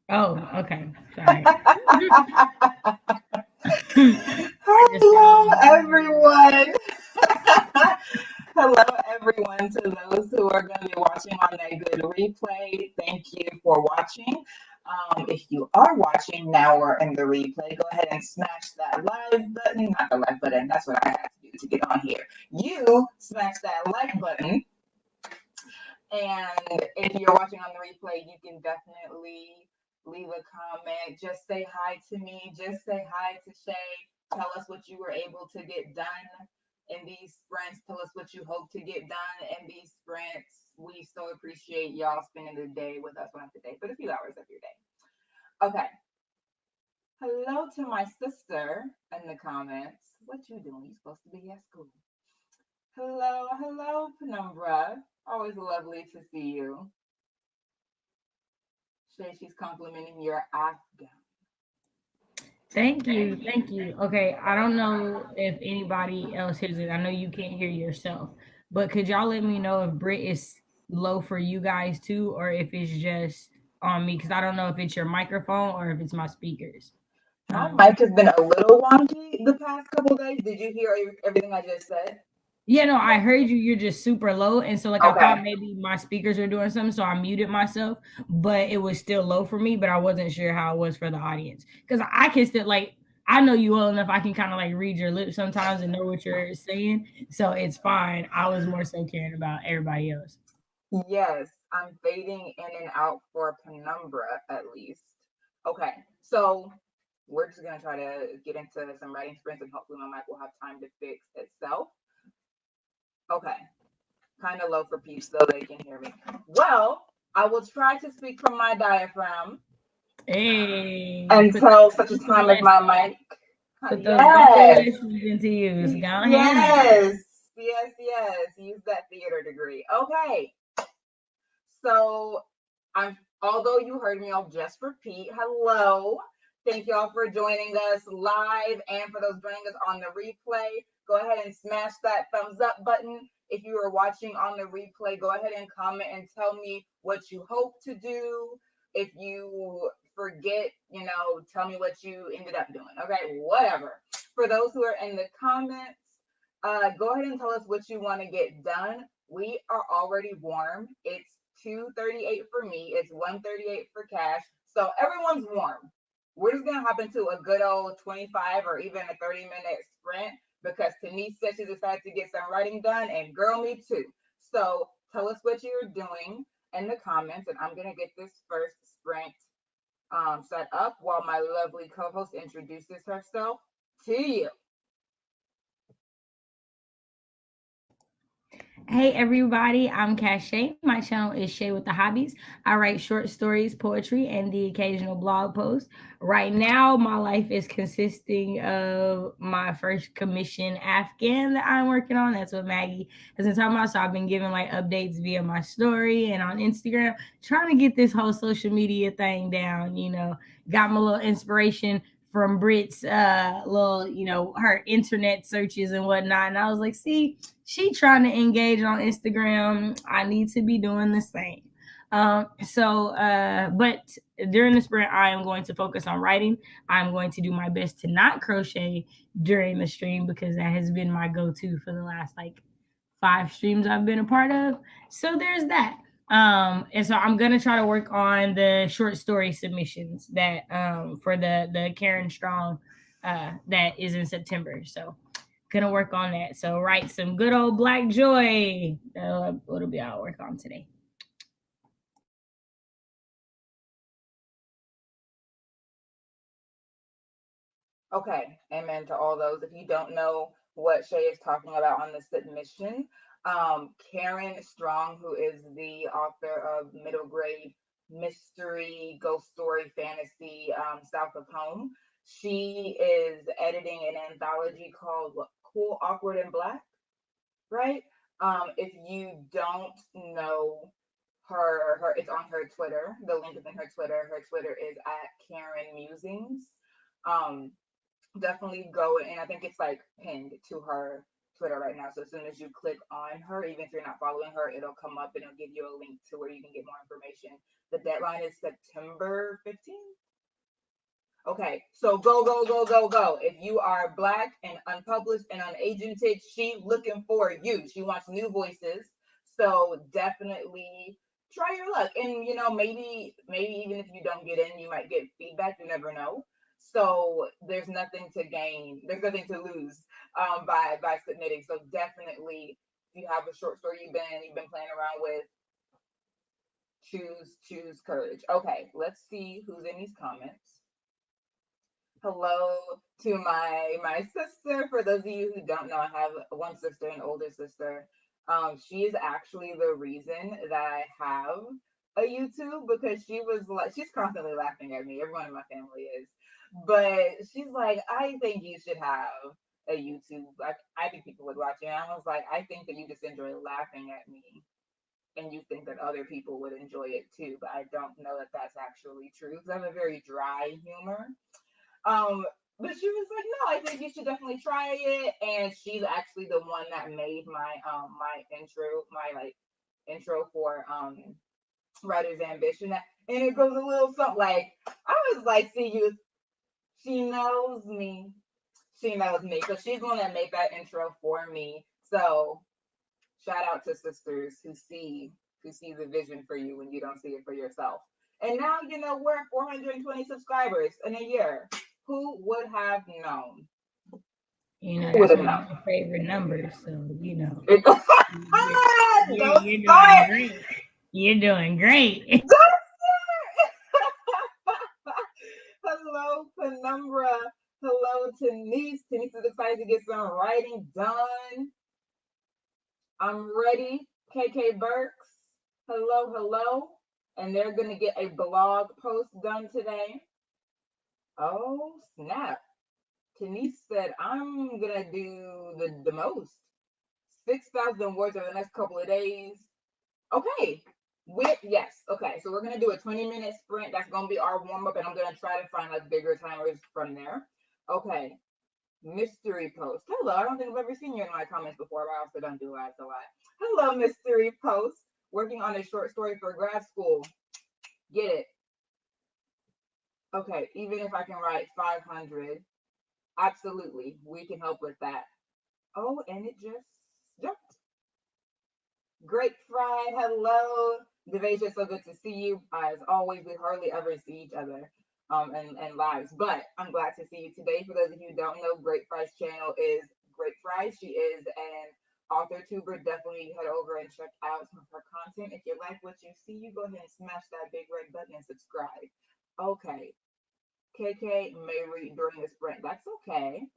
Oh, okay. Sorry. I just got Hello, on. everyone. Hello, everyone. To those who are going to be watching on that good replay, thank you for watching. If you are watching now or in the replay, go ahead and smash that live button. Not the like button, that's what I have to do to get on here. You smash that like button. And if you're watching on the replay, you can definitely leave a comment. Just say hi to me. Just say hi to Shay. Tell us what you were able to get done in these sprints. Tell us what you hope to get done in these sprints. We so appreciate y'all spending the day with us, well, not the day, but a few hours of your day. Okay. Hello to my sister in the comments. What you doing? You supposed to be at school. Hello, hello, Penumbra. Always lovely to see you. Shay, she's complimenting your Afghan. Thank you. Thank you. Okay. I don't know if anybody else hears it. I know you can't hear yourself, but could y'all let me know if Brit is low for you guys too, or if it's just on me? Because I don't know if it's your microphone or if it's my speakers. My Um, mic has been a little wonky the past couple days. Did you hear everything I just said? Yeah, no, I heard you. You're just super low, and so like I thought Okay. maybe my speakers were doing something, so I muted myself. But it was still low for me, but I wasn't sure how it was for the audience because I can still like I know you well enough. I can kind of like read your lips sometimes and know what you're saying, so it's fine. I was more so caring about everybody else. Yes, I'm fading in and out for Penumbra at least. Okay, so we're just gonna try to get into some writing sprints and hopefully my mic will have time to fix itself. Okay, kind of low for peeps so they can hear me. Well, I will try to speak from my diaphragm Hey, until such a time as my mic. put those Yes, vocalizations into use. Go ahead now. yes, yes. Use that theater degree. Okay, so I'm. Although you heard me, I'll just repeat. Hello, thank y'all for joining us live, and for those joining us on the replay, go ahead and smash that thumbs up button. If you are watching on the replay, go ahead and comment and tell me what you hope to do. If you forget, tell me what you ended up doing. Okay, whatever. For those who are in the comments, go ahead and tell us what you want to get done. We are already warm. It's 2:38 for me. It's 1:38 for Cash. So everyone's warm. We're just gonna hop into a good old 25 or even a 30-minute sprint because Denise said she decided to get some writing done, and girl, me too. So tell us what you're doing in the comments, and I'm gonna get this first sprint set up while my lovely co-host introduces herself to you. Hey everybody, I'm Cache. My channel is Shay with the Hobbies. I write short stories, poetry, and the occasional blog post. Right now, my life is consisting of my first commission Afghan that I'm working on. That's what Maggie has been talking about. So I've been giving like updates via my story and on Instagram, trying to get this whole social media thing down. Got my little inspiration from Brit's little, her internet searches and whatnot. And I was like, see, she trying to engage on Instagram. I need to be doing the same. But during the sprint, I am going to focus on writing. I'm going to do my best to not crochet during the stream because that has been my go-to for the last like 5 streams I've been a part of. So there's that. And so I'm gonna try to work on the short story submissions that for the Karen Strong that is in September. So gonna work on that. So write some good old Black Joy. It'll be I'll work on today. Okay, amen to all those. If you don't know what Shay is talking about on the submission, Karen Strong, who is the author of middle grade mystery, ghost story, fantasy, South of Home, she is editing an anthology called what, Cool, Awkward, and Black, right? If you don't know her, it's on her Twitter. The link is in her Twitter. Her Twitter is at Karen Musings. Um, Definitely go, and I think it's like pinned Twitter right now. So as soon as you click on her, even if you're not following her, it'll come up and it'll give you a link to where you can get more information. The deadline is September 15th. Okay, so go, go, go, go, go. If you are Black and unpublished and unagented, she looking for you. She wants new voices. So definitely try your luck. And maybe even if you don't get in, you might get feedback. You never know. So there's nothing to gain. There's nothing to lose by submitting. So definitely, if you have a short story you've been playing around with, choose courage. Okay, let's see who's in these comments. Hello to my sister. For those of you who don't know, I have one sister, an older sister. She is actually the reason that I have a YouTube, because she was like, she's constantly laughing at me. Everyone in my family is, but she's like, I think you should have a YouTube. Like, I think people would watch it. And I was like, I think that you just enjoy laughing at me, and you think that other people would enjoy it too. But I don't know that that's actually true, because I have a very dry humor. Um, but she was like, no, I think you should definitely try it. And she's actually the one that made my intro for Writer's Ambition. And it goes a little something like, I was like, see you, she knows me. She knows me. So she's the one that made that intro for me. So shout out to sisters who see the vision for you when you don't see it for yourself. And now we're at 420 subscribers in a year. Who would have known? Who would That's have one of known? my favorite numbers. So you're, Don't you're doing start. great. You're doing great. Don't start. Hello, Penumbra. Hello, Denise. Denise is excited to get some writing done. I'm ready. KK Burks. Hello, hello. And they're going to get a blog post done today. Oh, snap. Denise said, I'm going to do the most. 6,000 words over the next couple of days. Okay. Yes. Okay. So we're going to do a 20-minute sprint. That's going to be our warm up. And I'm going to try to find like bigger timers from there. Okay. Mystery post. Hello. I don't think I've ever seen you in my comments before, but I also don't do ads a lot. Hello, mystery post. Working on a short story for grad school. Get it. Okay. Even if I can write 500, absolutely. We can help with that. Oh, and it just jumped. Great Fry, hello. Devasia, so good to see you. As always, we hardly ever see each other and lives, but I'm glad to see you today. For those of you who don't know, Great Fry's channel is Great Fry. She is an author tuber. Definitely head over and check out some of her content. If you like what you see, you go ahead and smash that big red button and subscribe. Okay. KK may read during the sprint. That's okay.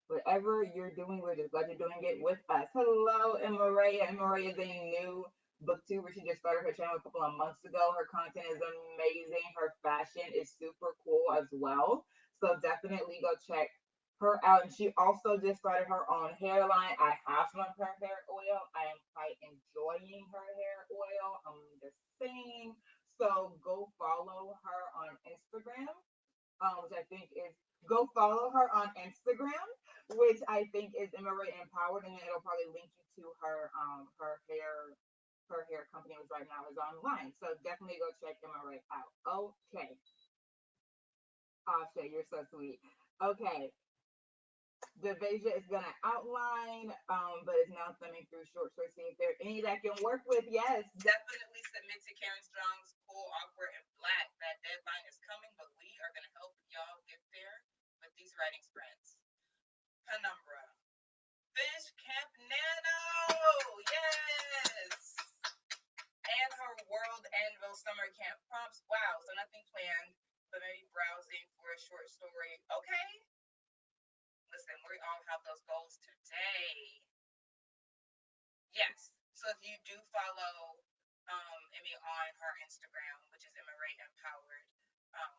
Whatever you're doing, we're just glad you're doing it with us. Hello, Emma Ray. Emma Ray is a new booktuber. She just started her channel a couple of months ago. Her content is amazing. Her fashion is super cool as well. So definitely go check her out. And she also just started her own hairline. I have some of her hair oil. I am quite enjoying her hair oil. I'm just saying. So go follow her on Instagram, which I think is go follow her on Instagram, which I think is MRA Empowered, and then it'll probably link you to her hair company, which right now is online. So definitely go check MRA out. Okay. Asha, you're so sweet. Okay. Devasia is gonna outline, but it's now thumbing through short stories. See if there are any that can work with. Yes, definitely submit to Karen Strong's Cool, Awkward, and Black. That deadline is coming, but we are gonna help y'all get there with these writing sprints. Penumbra. Fish Camp Nano. Yes. And her World Anvil Summer Camp prompts. Wow, so nothing planned, but maybe browsing for a short story. Okay. Listen, we all have those goals today. Yes. So if you do follow Emmy on her Instagram, which is Emma Ray Empowered, um,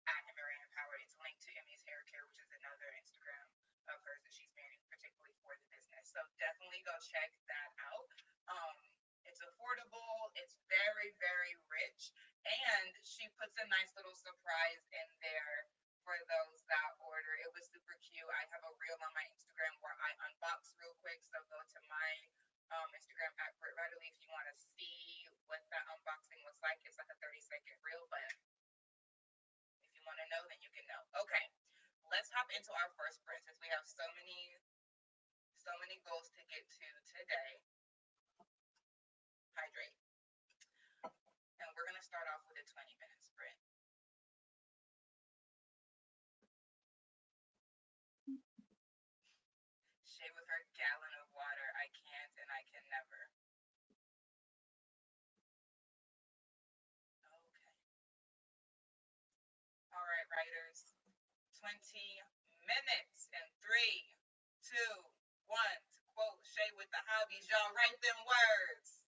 at Emma Ray Empowered, it's linked to Emmy's Hair Care, which is another Instagram of hers that she's managing particularly for the business. So definitely go check that out. Um, it's affordable, it's very, very rich, and she puts a nice little surprise in there for those that order. It was super cute. I have a reel on my Instagram where I unbox real quick let's hop into our first sprint since we have so many goals to get to today. Hydrate. And we're going to start off with a 20-minute sprint. Shay with her gallon of water. I can't and I can never. Okay. All right, writers. 20 minutes and 3, 2, 1. To quote Shay with the hobbies, y'all write them words.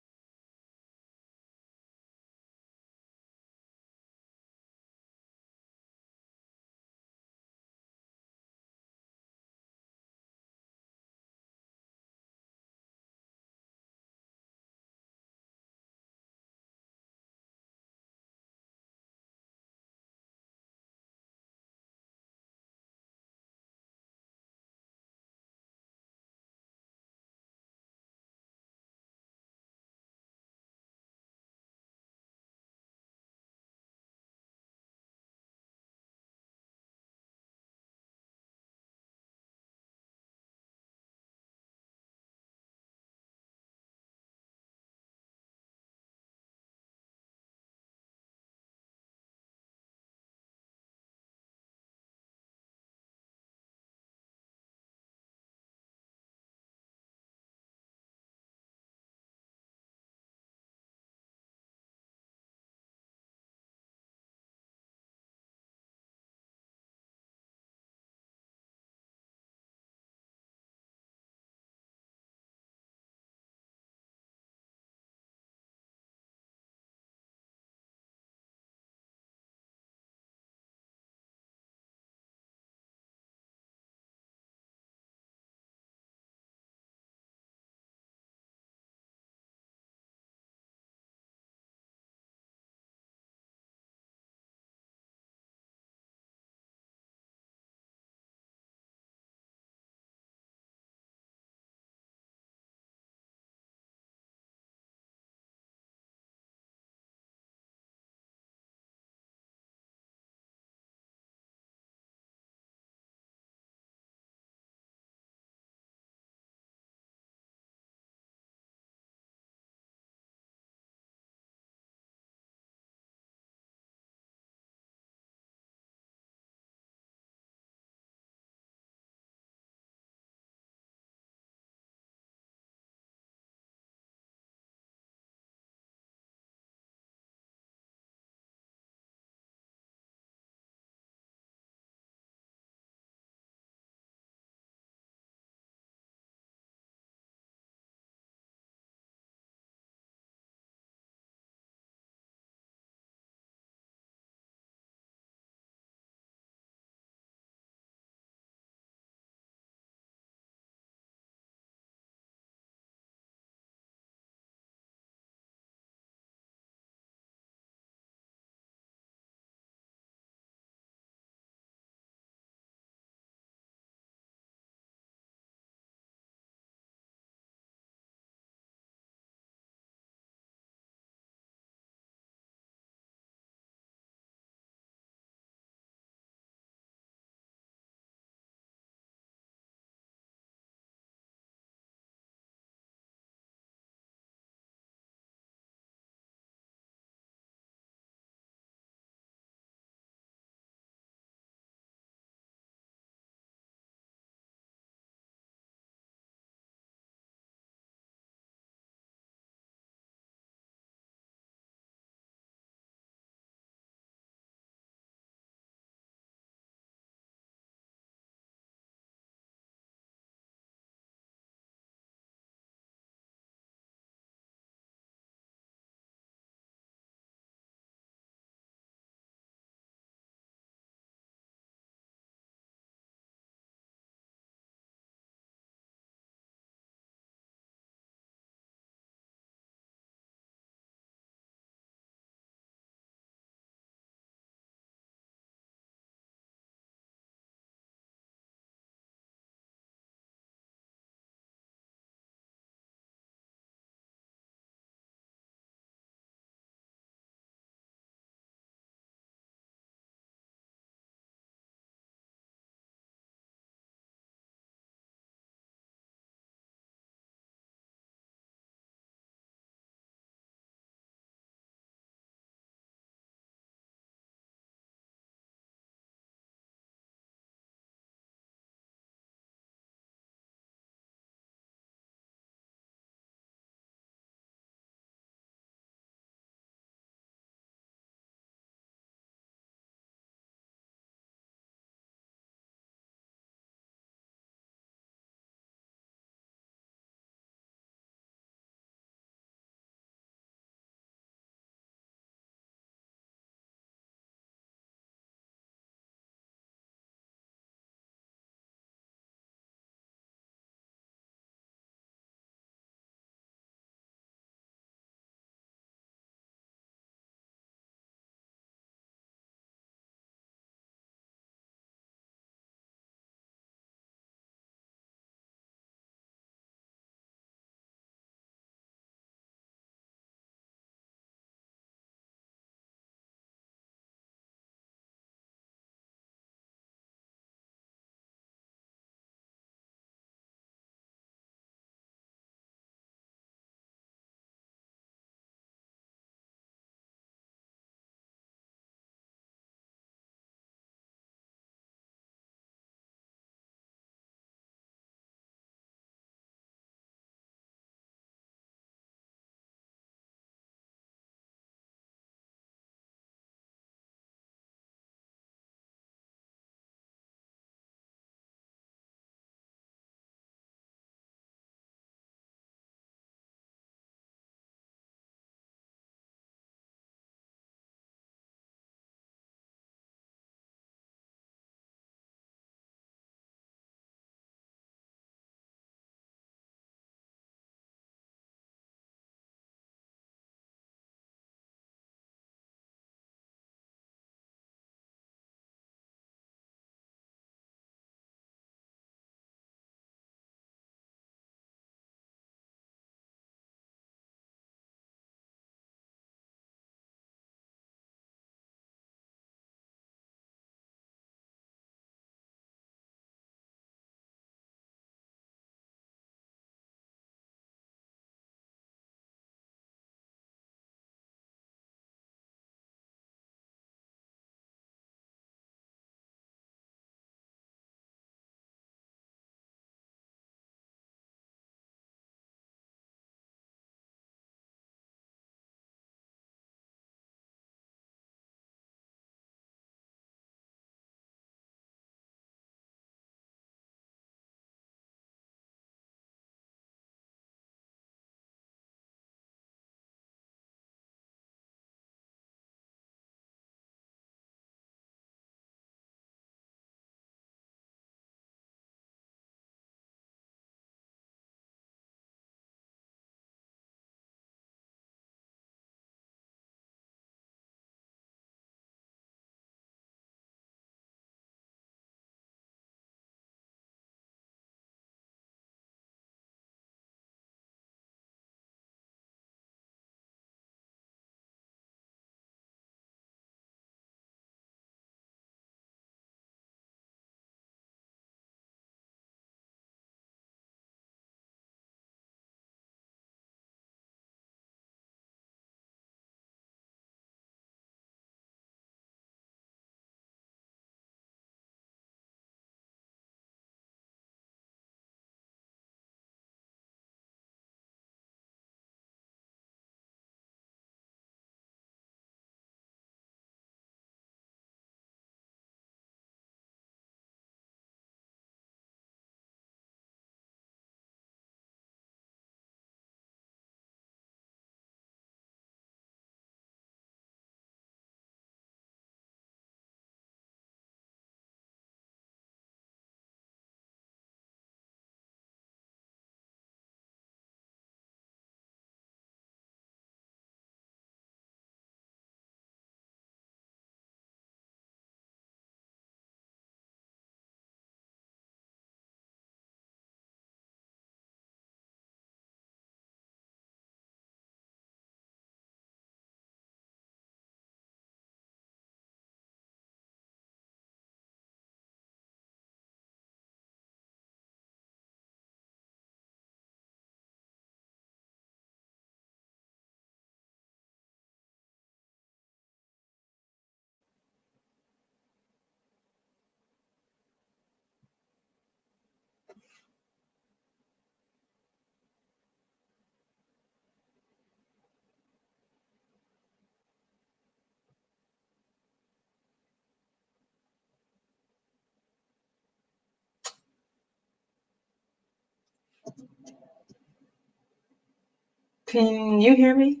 Can you hear me?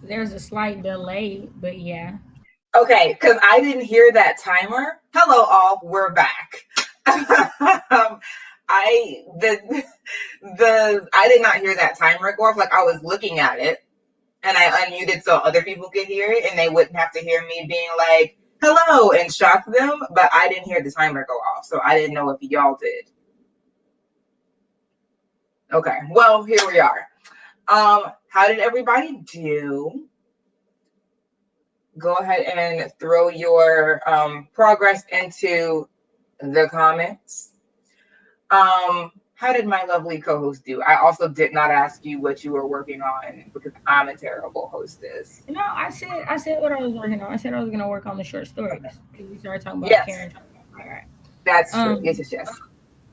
There's a slight delay, but yeah. Okay, because I didn't hear that timer. Hello, all. We're back. I I did not hear that timer go off. Like I was looking at it, and I unmuted so other people could hear it, and they wouldn't have to hear me being like "hello" and shock them. But I didn't hear the timer go off, so I didn't know if y'all did. Okay, well here we are. How did everybody do? Go ahead and throw your progress into the comments. How did my lovely co-host do? I also did not ask you what you were working on because I'm a terrible hostess. No, I said what I was working on. I said I was gonna work on the short Okay. stories because we started talking about Yes, Karen. All right. that's true. Yes, Um, yes, yes.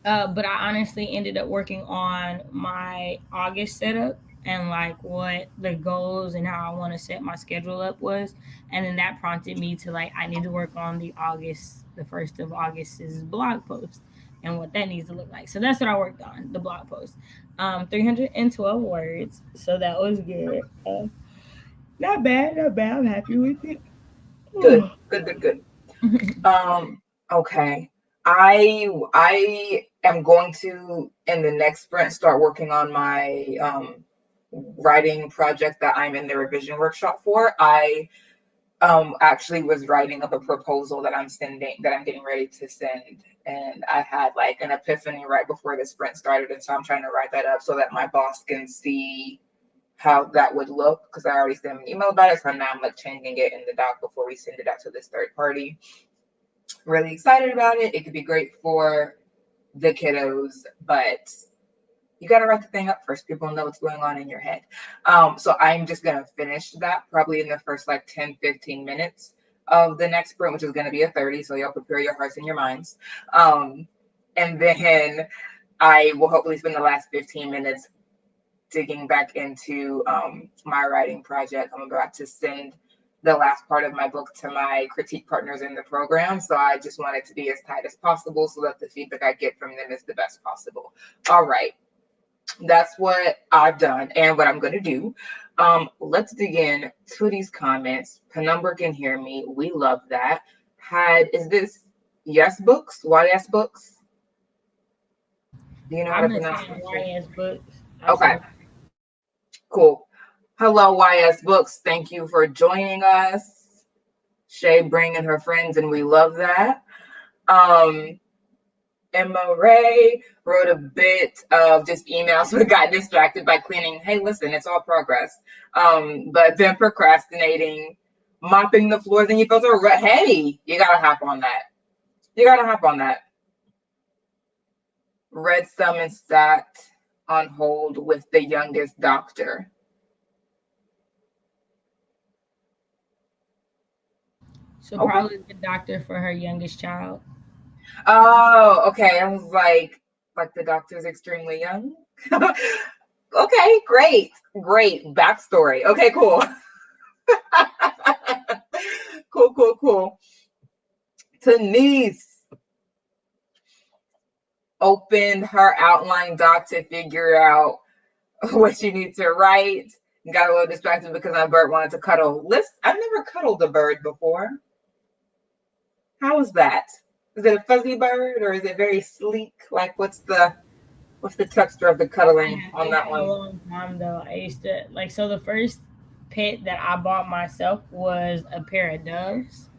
but I honestly ended up working on my August setup and like what the goals and how I want to set my schedule up was, and then that prompted me to like I need to work on the 1st of August's blog post and what that needs to look like. So that's what I worked on, the blog post. 312 words, so that was good. Not bad, not bad. I'm happy with it. Good, good, good, good. Um, okay. I am going to in the next sprint start working on my writing project that I'm in the revision workshop for. I actually was writing up a proposal that I'm getting ready to send, and I had like an epiphany right before the sprint started, and so I'm trying to write that up so that my boss can see how that would look because I already sent him an email about it, so now I'm like changing it in the doc before we send it out to this third party. Really excited about it. It could be great for the kiddos, but you got to write the thing up first. People know what's going on in your head. So I'm just going to finish that probably in the first like 10, 15 minutes of the next sprint, which is going to be a 30. So y'all prepare your hearts and your minds. And then I will hopefully spend the last 15 minutes digging back into my writing project. I'm about to send the last part of my book to my critique partners in the program. So I just want it to be as tight as possible so that the feedback I get from them is the best possible. All right. That's what I've done and what I'm going to do. Let's dig in to these comments. Penumbra can hear me. We love that. Is this Yes Books? YS Books? Do you know how I've to been pronounce saying it? YS books. I Okay, say cool. Hello, YS Books. Thank you for joining us. Shay bringing her friends, and we love that. Um, Emma Ray wrote a bit of just emails, but got distracted by cleaning. Hey, listen, it's all progress. But then procrastinating, mopping the floors, and you felt a hey, you gotta hop on that. You gotta hop on that. Read some and sat on hold with the youngest doctor. so. Okay. Probably the doctor for her youngest child. Oh, okay. I was like the doctor's extremely young. Okay, great, great backstory. Okay, cool. Cool, cool, cool. Denise opened her outline doc to figure out what she needs to write. Got a little distracted because my bird wanted to cuddle. I've never cuddled a bird before. How is that? Is it a fuzzy bird or is it very sleek? Like what's the texture of the cuddling Yeah, on it's that been a one? long time though. I used to like so the first pet that I bought myself was a pair of doves.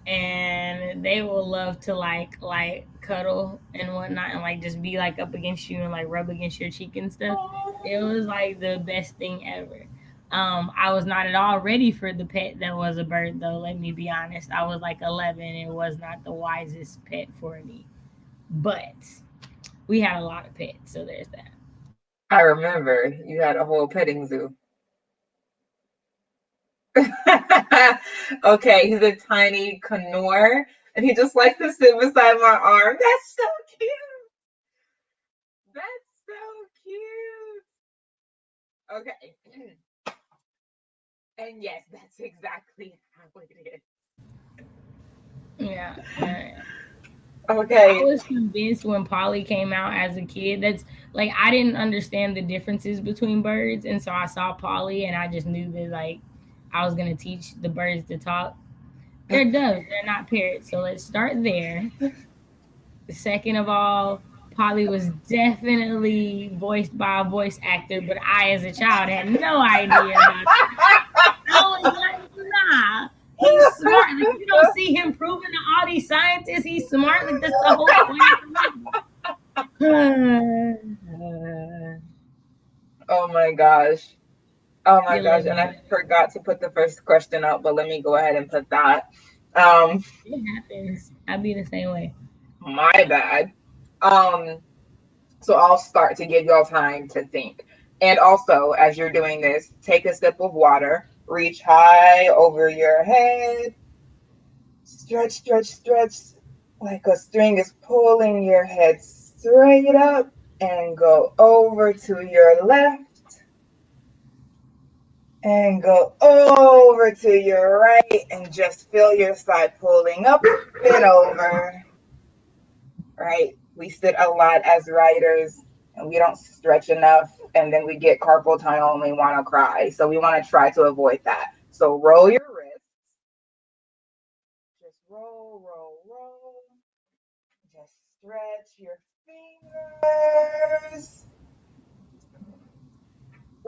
And they will love to like cuddle and whatnot and like just be like up against you and like rub against your cheek and stuff. It was like the best thing ever. I was not at all ready for the pet that was a bird though, let me be honest. I was like 11. It was not the wisest pet for me. But we had a lot of pets, so there's that. I remember you had a whole petting zoo. Okay, he's a tiny Canor, and he just likes to sit beside my arm. That's so cute. That's so cute. Okay. And yes, that's exactly how it is. Yeah, yeah, yeah. I Okay. was convinced when Polly came out as a kid. That's like I didn't understand the differences between birds, and so I saw Polly, and I just knew that like I was gonna teach the birds to talk. They're doves. They're not parrots. So let's start there. Second of all, Polly was definitely voiced by a voice actor, but I, as a child, had no idea about that. I was like, nah, he's smart. Like, you don't see him proving to all these scientists he's smart. Like, that's the whole point of the movie. Oh my gosh. Oh my You gosh. love And I it. forgot to put the first question up, but let me go ahead and put that. Um, It happens. I'd be the same way. my bad. Um, so I'll start to give y'all time to think. And also, as you're doing this, take a sip of water, reach high over your head, stretch, stretch, stretch, like a string is pulling your head straight up, and go over to your left and go over to your right and just feel your side pulling up and over, right? We sit a lot as writers and we don't stretch enough, and then we get carpal tunnel and we want to cry. So we want to try to avoid that. So roll your wrists, just roll, roll, roll. Just stretch your fingers.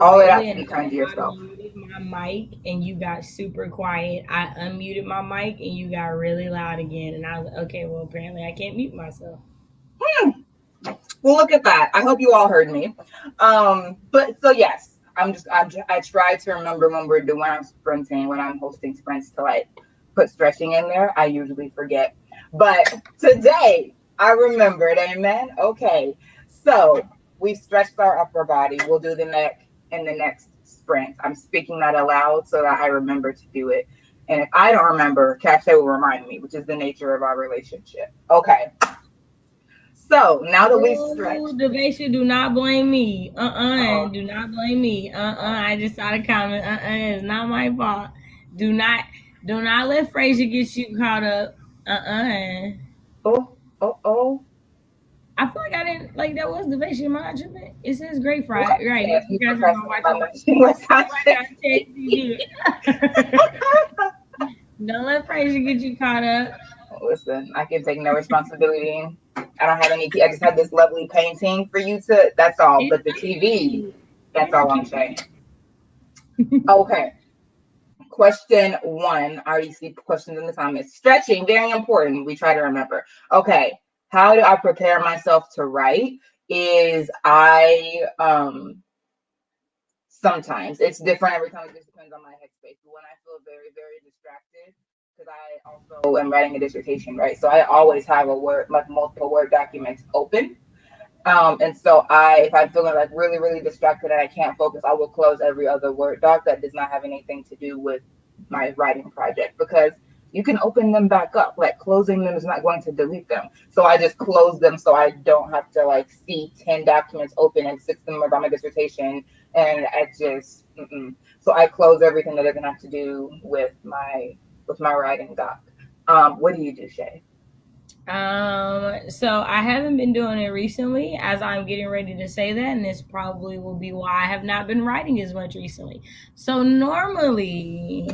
All of that Early to be enough, kind to I yourself. muted my mic and you got super quiet. I unmuted my mic and you got really loud again. And I was like, okay, well, apparently I can't mute myself. Hmm. Well, look at that. I hope you all heard me. But so yes, I try to remember when we're doing when I'm sprinting, when I'm hosting sprints to like put stretching in there. I usually forget. But today I remembered, amen. Okay. So we stretched our upper body. We'll do the neck in the next sprint. I'm speaking that aloud so that I remember to do it. And if I don't remember, Cache will remind me, which is the nature of our relationship. Okay. So now that we've Oh, stretched, Devasia, do not blame me. uh-oh. Do not blame me. I just saw the comment. It's not my fault. Do not, do not let Frazier get you caught up. Oh, oh, oh. I feel like I didn't like that was Devasia. Am I not tripping? It says Great What? Fry. Right. Yes, You you guys are not procrastinate by watching. matching what's Right happening. now, text you. Don't let Frazier get you caught up. Listen, I can take no responsibility. I don't have any. I just have this lovely painting for you to. That's all. It's But the TV, cute. that's It's all I'm cute. saying. Okay. Question one. I already see questions in the comments. Stretching, very important. We try to remember. Okay. How do I prepare myself to write? Is sometimes it's different every time. It just depends on my headspace. But when I feel very, very distracted, because I also am writing a dissertation, right? So I always have a word, like multiple Word documents open. And so if I'm feeling like really, really distracted and I can't focus, I will close every other Word doc that does not have anything to do with my writing project, because you can open them back up. Like closing them is not going to delete them. So I just close them so I don't have to like see 10 documents open and 6 of them about my dissertation. And I just, so I close everything that doesn't have to do with my writing doc. What do you do, Shay? So I haven't been doing it recently as I'm getting ready to say that, and this probably will be why I have not been writing as much recently. So normally,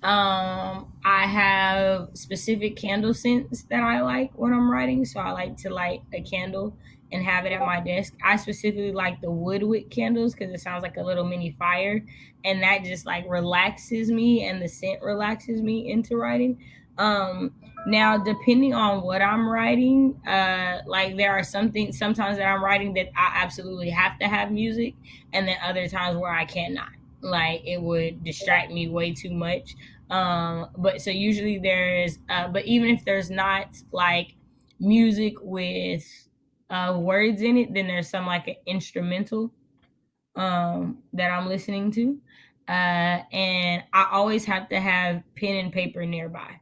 I have specific candle scents that I like when I'm writing. So I like to light a candle and have it at my desk. I specifically like the wood wick candles because it sounds like a little mini fire, and that just like relaxes me, and the scent relaxes me into writing. Um, Now, depending on what I'm writing, like there are sometimes that I'm writing that I absolutely have to have music, and then other times where I cannot. Like it would distract me way too much. But so usually but even if there's not like music with words in it, then there's some like an instrumental that I'm listening to. And I always have to have pen and paper nearby.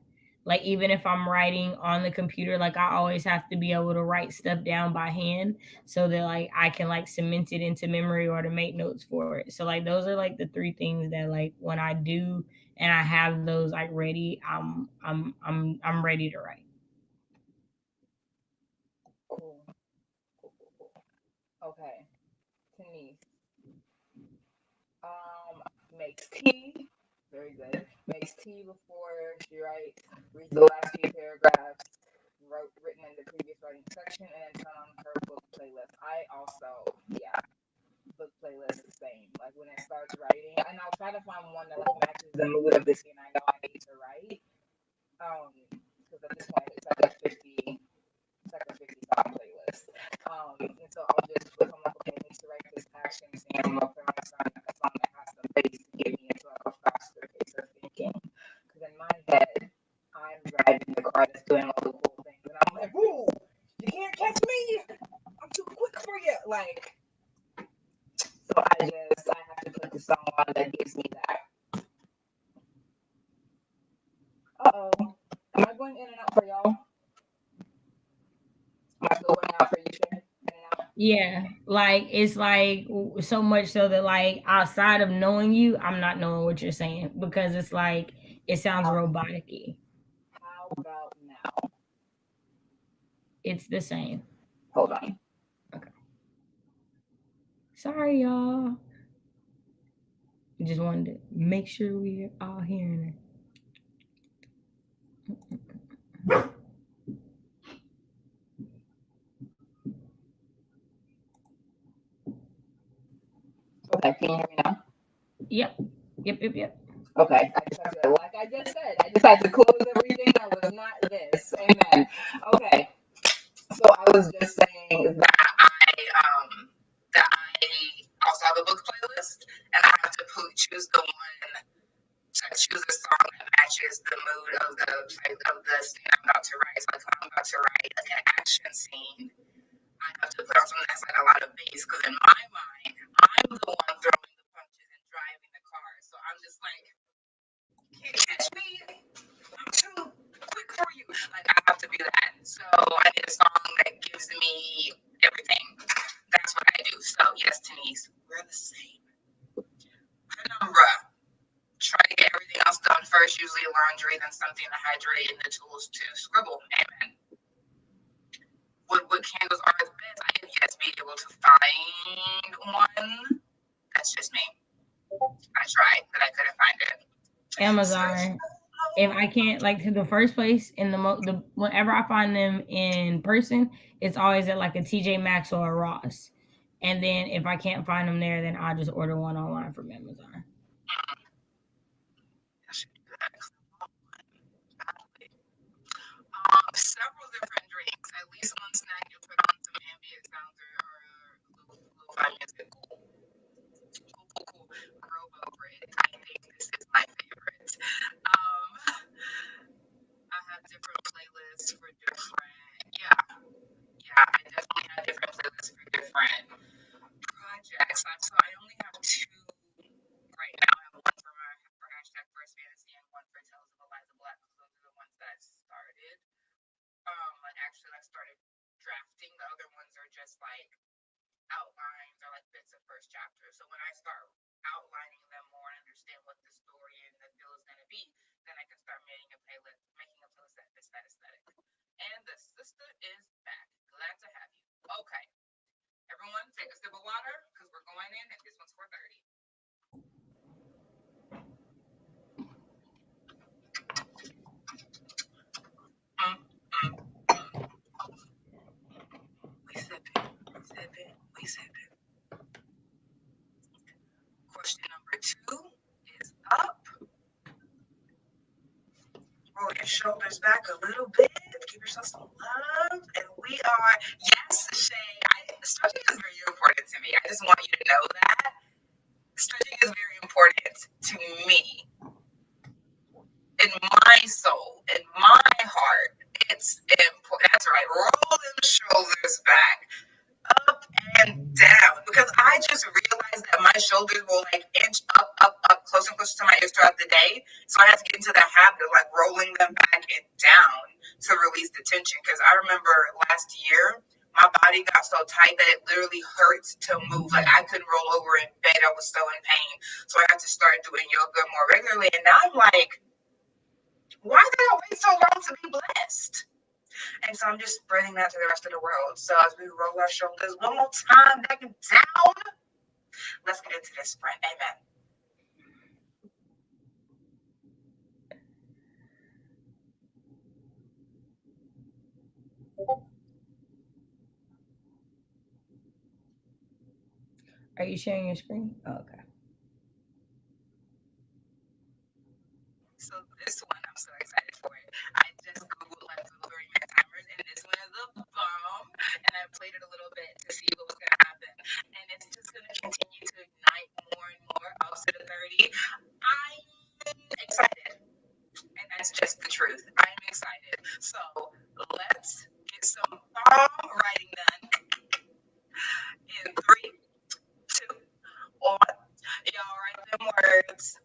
Like even if I'm writing on the computer, like I always have to be able to write stuff down by hand so that like I can like cement it into memory or to make notes for it. So like those are like the three things that like when I do and I have those like ready, I'm ready to write. Okay, Denise. Makes tea. Very good. Makes tea before she writes. Reads the last few paragraphs written in the previous writing section, and then turn on her book playlist. I also, yeah, book playlist the same. Like when it starts writing, and I'll try to find one that like matches the mood of the scene I know I need to write. Because at this point it's like a 50, it's like a 50 song playlist. And so I'll just, if I'm like, okay, I need to write this action scene, I'm gonna put on a song that has some bass to get me into like a faster pace of thinking. Because in my head, I'm driving the car that's doing all the cool things, and I'm like, ooh, you can't catch me. I'm too quick for you. Like, so I have to put the song on that gives me that. Uh oh. Am I going in and out for y'all? Am I still going out for you, Shay? In and out? Yeah, like it's like so much so that like outside of knowing you, I'm not knowing what you're saying because it's like it sounds How, robotic-y. how about now? It's the same. Hold on. Okay. Sorry, y'all. Just wanted to make sure we're all hearing Okay, can you hear me now? it. Yep. Yep, yep, yep. Okay, I just have to, like I just said, I just had to close everything that was not this. Amen. Okay, so I was just saying that I also have a book playlist, and I have to choose the one to choose a song that matches the mood of the scene I'm about to write. So like if I'm about to write like an action scene, I have to put on something that's like a lot of bass because in my mind, I'm the one throwing the punches and driving the car. So I'm just like, you can't catch me. I'm too quick for you. Like I have to be that. So I need a song that gives me everything. That's what I do. So yes, Denise, we're the same. Penumbra. Try to get everything else done first, usually laundry, then something to hydrate, and the tools to scribble. Amen. What candles are the best? I have yet to be able to find one. That's just me. I tried, but I couldn't find it. Search. Amazon. If I can't like to the first place in the whenever I find them in person, it's always at like a TJ Maxx or a Ross. And then if I can't find them there, then I'll just order one online from Amazon. I should do that. Several different drinks. At least one snack you put on some ambient sounds or lo-fi music. Cool. Robo bread. I think this is my favorite. I have different playlists for different. Yeah. I definitely have different playlists for different projects. So I only have two right now. I have one for hashtag First Fantasy and one for Tales of Eliza Black. Those are the ones that I started. Like started drafting. The other ones are just like outlines or like bits of first chapter. So when I start outlining them more and understand what the story and the feel is going to be, then I can start making a playlist that fits that aesthetic. And the sister is back. Glad to have you. Okay, everyone, take a sip of water because we're going in, and this one's 4:30. Mm, mm, mm. We sipping. Question number 2 is up. Roll your shoulders back a little bit. Give yourself some love. And we are, yes, Shay. Stretching is very important to me. I just want you to know that. Stretching is very important to me. In my soul, in my heart, it's important. That's right. Roll them shoulders back, up and down. Because I just realized that my shoulders will like inch up, closer and closer to my ears throughout the day. So I have to get into the habit of like rolling them back and down to release the tension. Because I remember last year, my body got so tight that it literally hurts to move. Like I couldn't roll over in bed. I was so in pain. So I had to start doing yoga more regularly. And now I'm like, why did I wait so long to be blessed? And so I'm just spreading that to the rest of the world. So as we roll our shoulders one more time back and down, let's get into this sprint. Amen. Are you sharing your screen? Oh, okay. So this one, I'm so excited for it. I just Googled like delivery man timers, and this one is a bomb. And I played it a little bit to see what was gonna happen. And it's just gonna continue to ignite more and more up to the 30. I'm excited. And that's just the truth. I'm excited. So let's get some bomb writing done in three, two, one. Y'all write them words.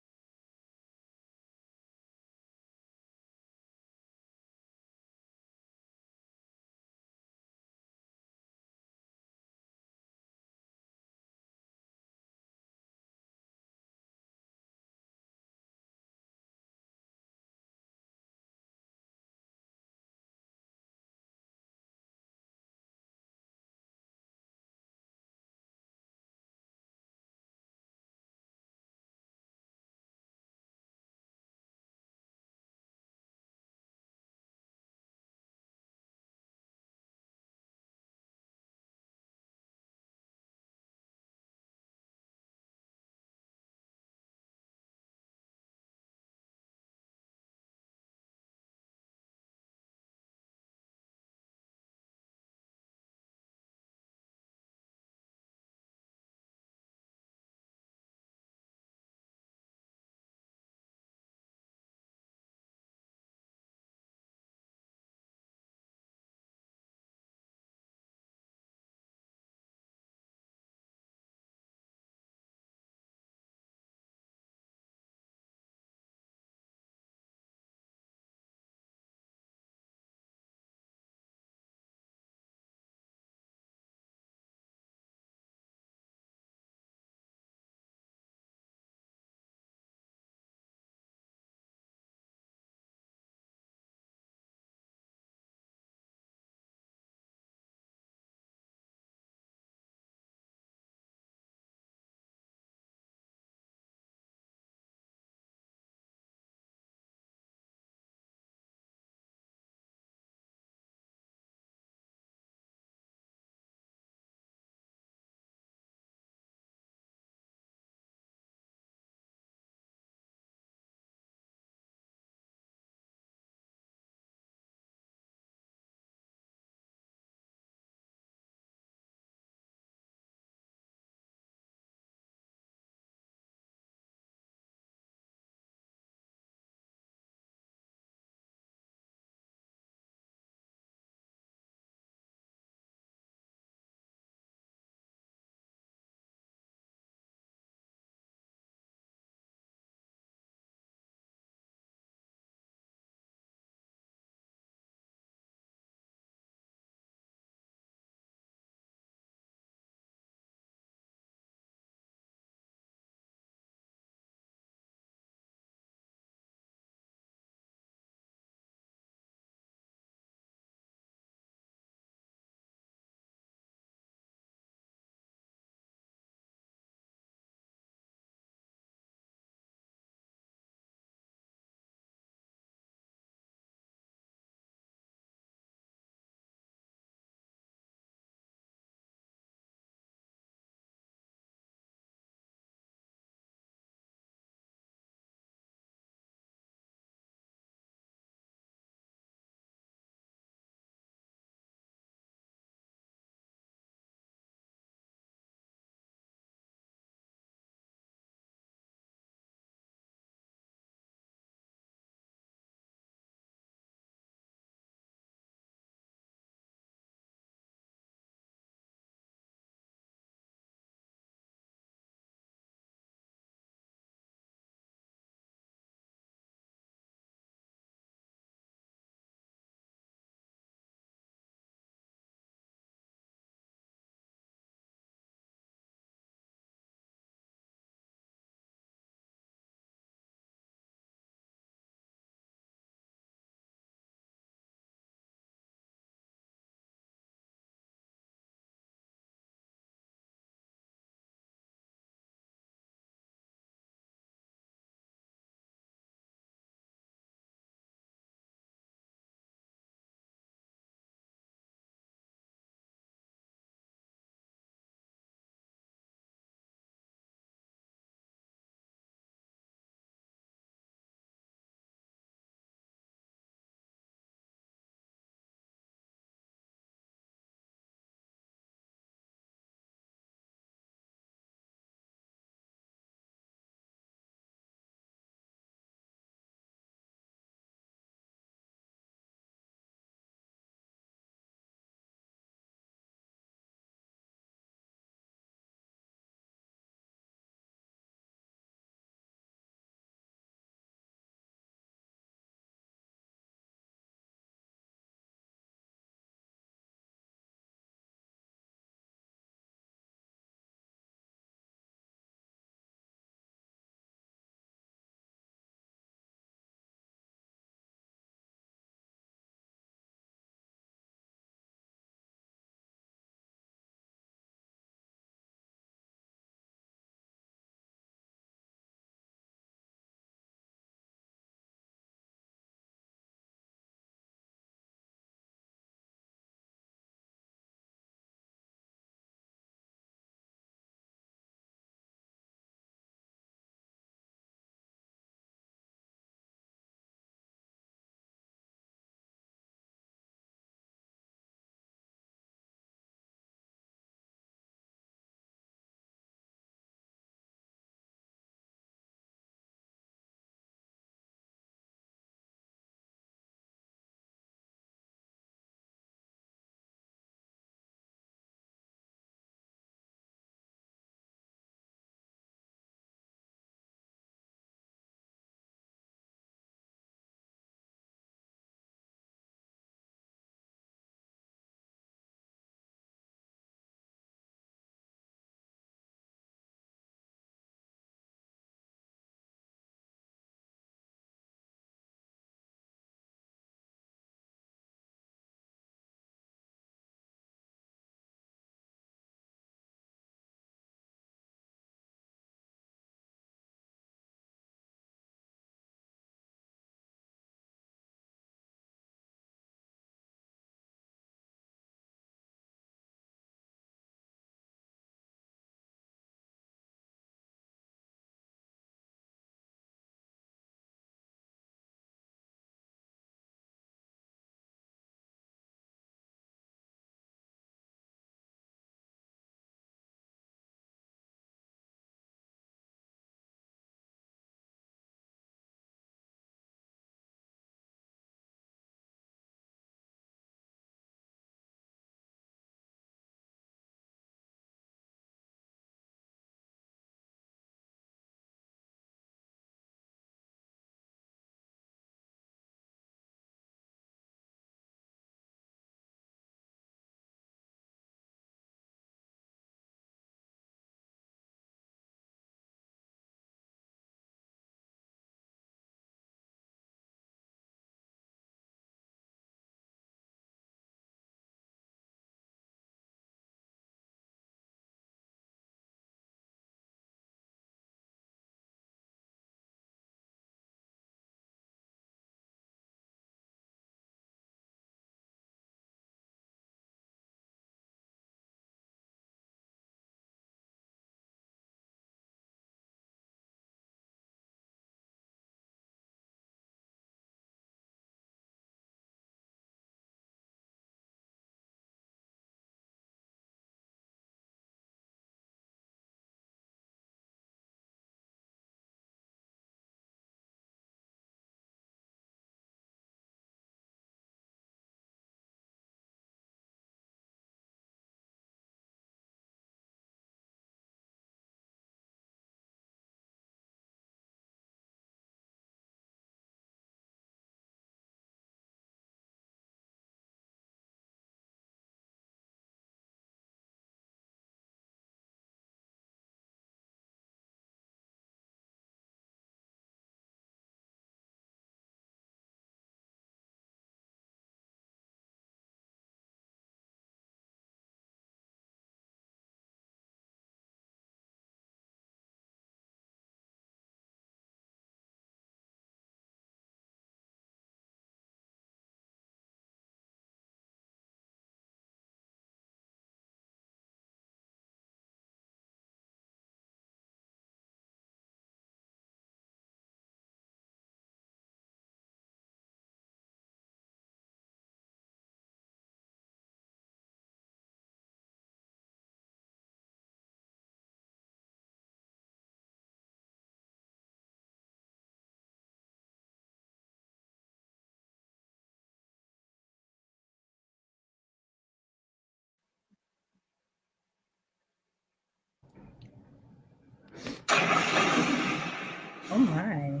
Oh my.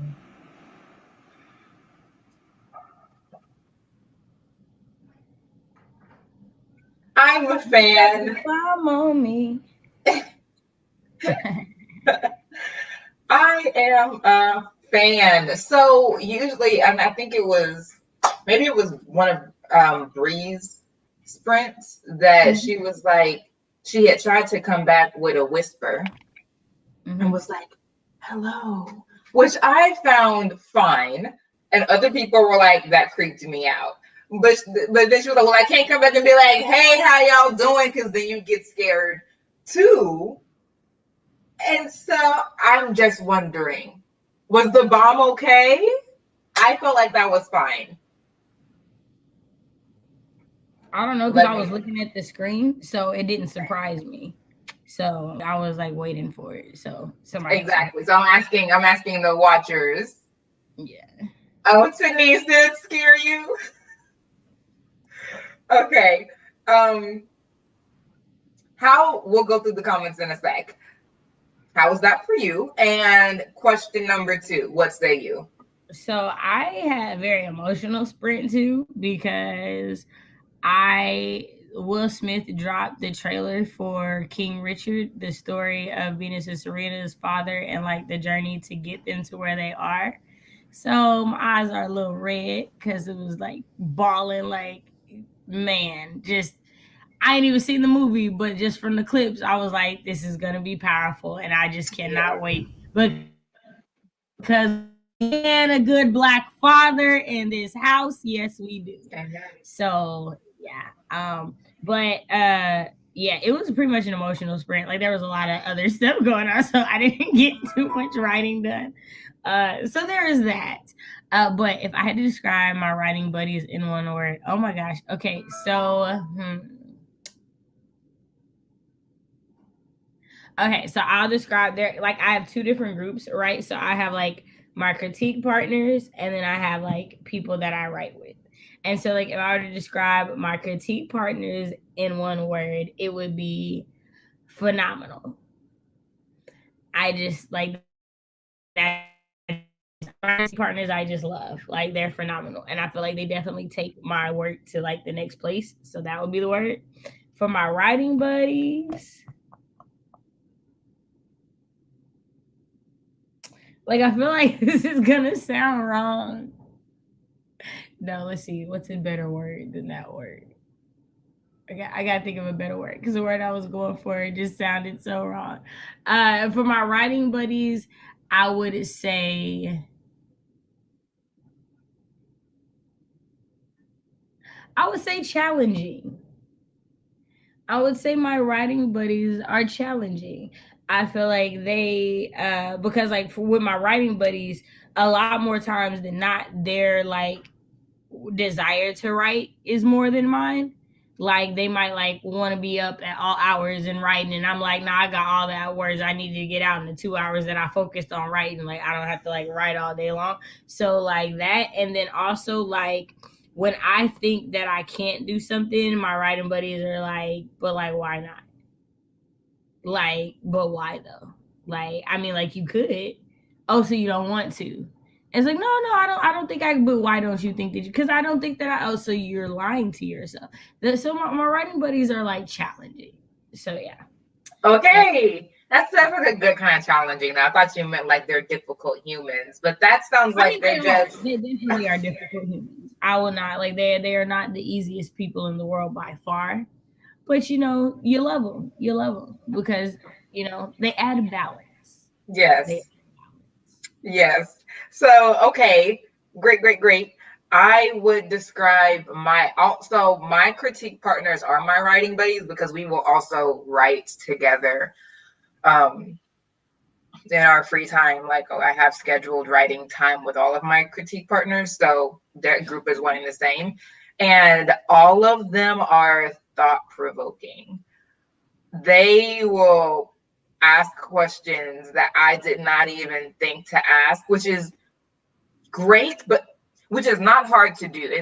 I'm a Got the fan. bomb on me. I am a fan. So usually, and I think it was maybe it was one of Bree's sprints that Mhm, she was like she had tried to come back with a whisper and mhm. was like, "Hello," which I found fine, and other people were like, "That creeped me out." But but then she was like, "Well, I can't come back and be like, hey, how y'all doing?' Because then you get scared too." And so I'm just wondering, was the bomb okay? I felt like that was fine. I don't know because Let I was me looking at the screen, so it didn't surprise me. So I was like waiting for it. So somebody else can. exactly. So I'm asking the watchers. Yeah. Oh, Denise, did it scare you? Okay. Um, how we'll go through the comments in a sec. How was that for you? And question number two, what say you? So I had a very emotional sprint too because I Will Smith dropped the trailer for King Richard, the story of Venus and Serena's father and like the journey to get them to where they are. So my eyes are a little red because it was like bawling like man, just I ain't even seen the movie, but just from the clips, I was like, this is gonna be powerful and I just cannot Yeah. wait. Because we need a good black father in this house. Yes, we do. Amen. So but yeah, it was pretty much an emotional sprint. Like there was a lot of other stuff going on, so I didn't get too much writing done. So there is that. But if I had to describe my writing buddies in one word, oh my gosh. Okay, so okay, so I'll describe their like I have two different groups, right? So I have like my critique partners and then I have like people that I write with. And so like if I were to describe my critique partners in one word, it would be phenomenal. I just like that my critique partners I just love. Like they're phenomenal. And I feel like they definitely take my work to like the next place. So that would be the word. For my writing buddies, like I feel like this is gonna sound wrong. No, let's see. What's a better word than that word? I gotta think of a better word because the word I was going for just sounded so wrong. For my writing buddies, I would say challenging. I would say my writing buddies are challenging. I feel like they because like with my writing buddies, a lot more times than not, they're like desire to write is more than mine. Like they might like want to be up at all hours and writing, and I'm like, nah, I got all the hours I needed to get out in the 2 hours that I focused on writing. Like I don't have to like write all day long. So like that, and then also like when I think that I can't do something, my writing buddies are like, but like why not? Like, but why though? Like, I mean, like you could. Oh, so you don't want to? It's like, no, no, I don't think I. But why don't you think that? Because I don't think that I. Oh, so you're lying to yourself. So my writing buddies are like challenging. So yeah, that, Okay. That's definitely a good kind of challenging. Now, I thought you meant like they're difficult humans, but that sounds I like mean they're they are. just They definitely are difficult humans. I will not like they are not the easiest people in the world by far. But you love them. You love them because they add balance. They yes. add balance. Yes. So, okay, great, great, great. I would describe my critique partners are my writing buddies because we will also write together um in our free time. Like, oh, I have scheduled writing time with all of my critique partners, so that group is one and the same. And all of them are thought provoking. They will ask questions that I did not even think to ask, which is great, but which is not hard to do.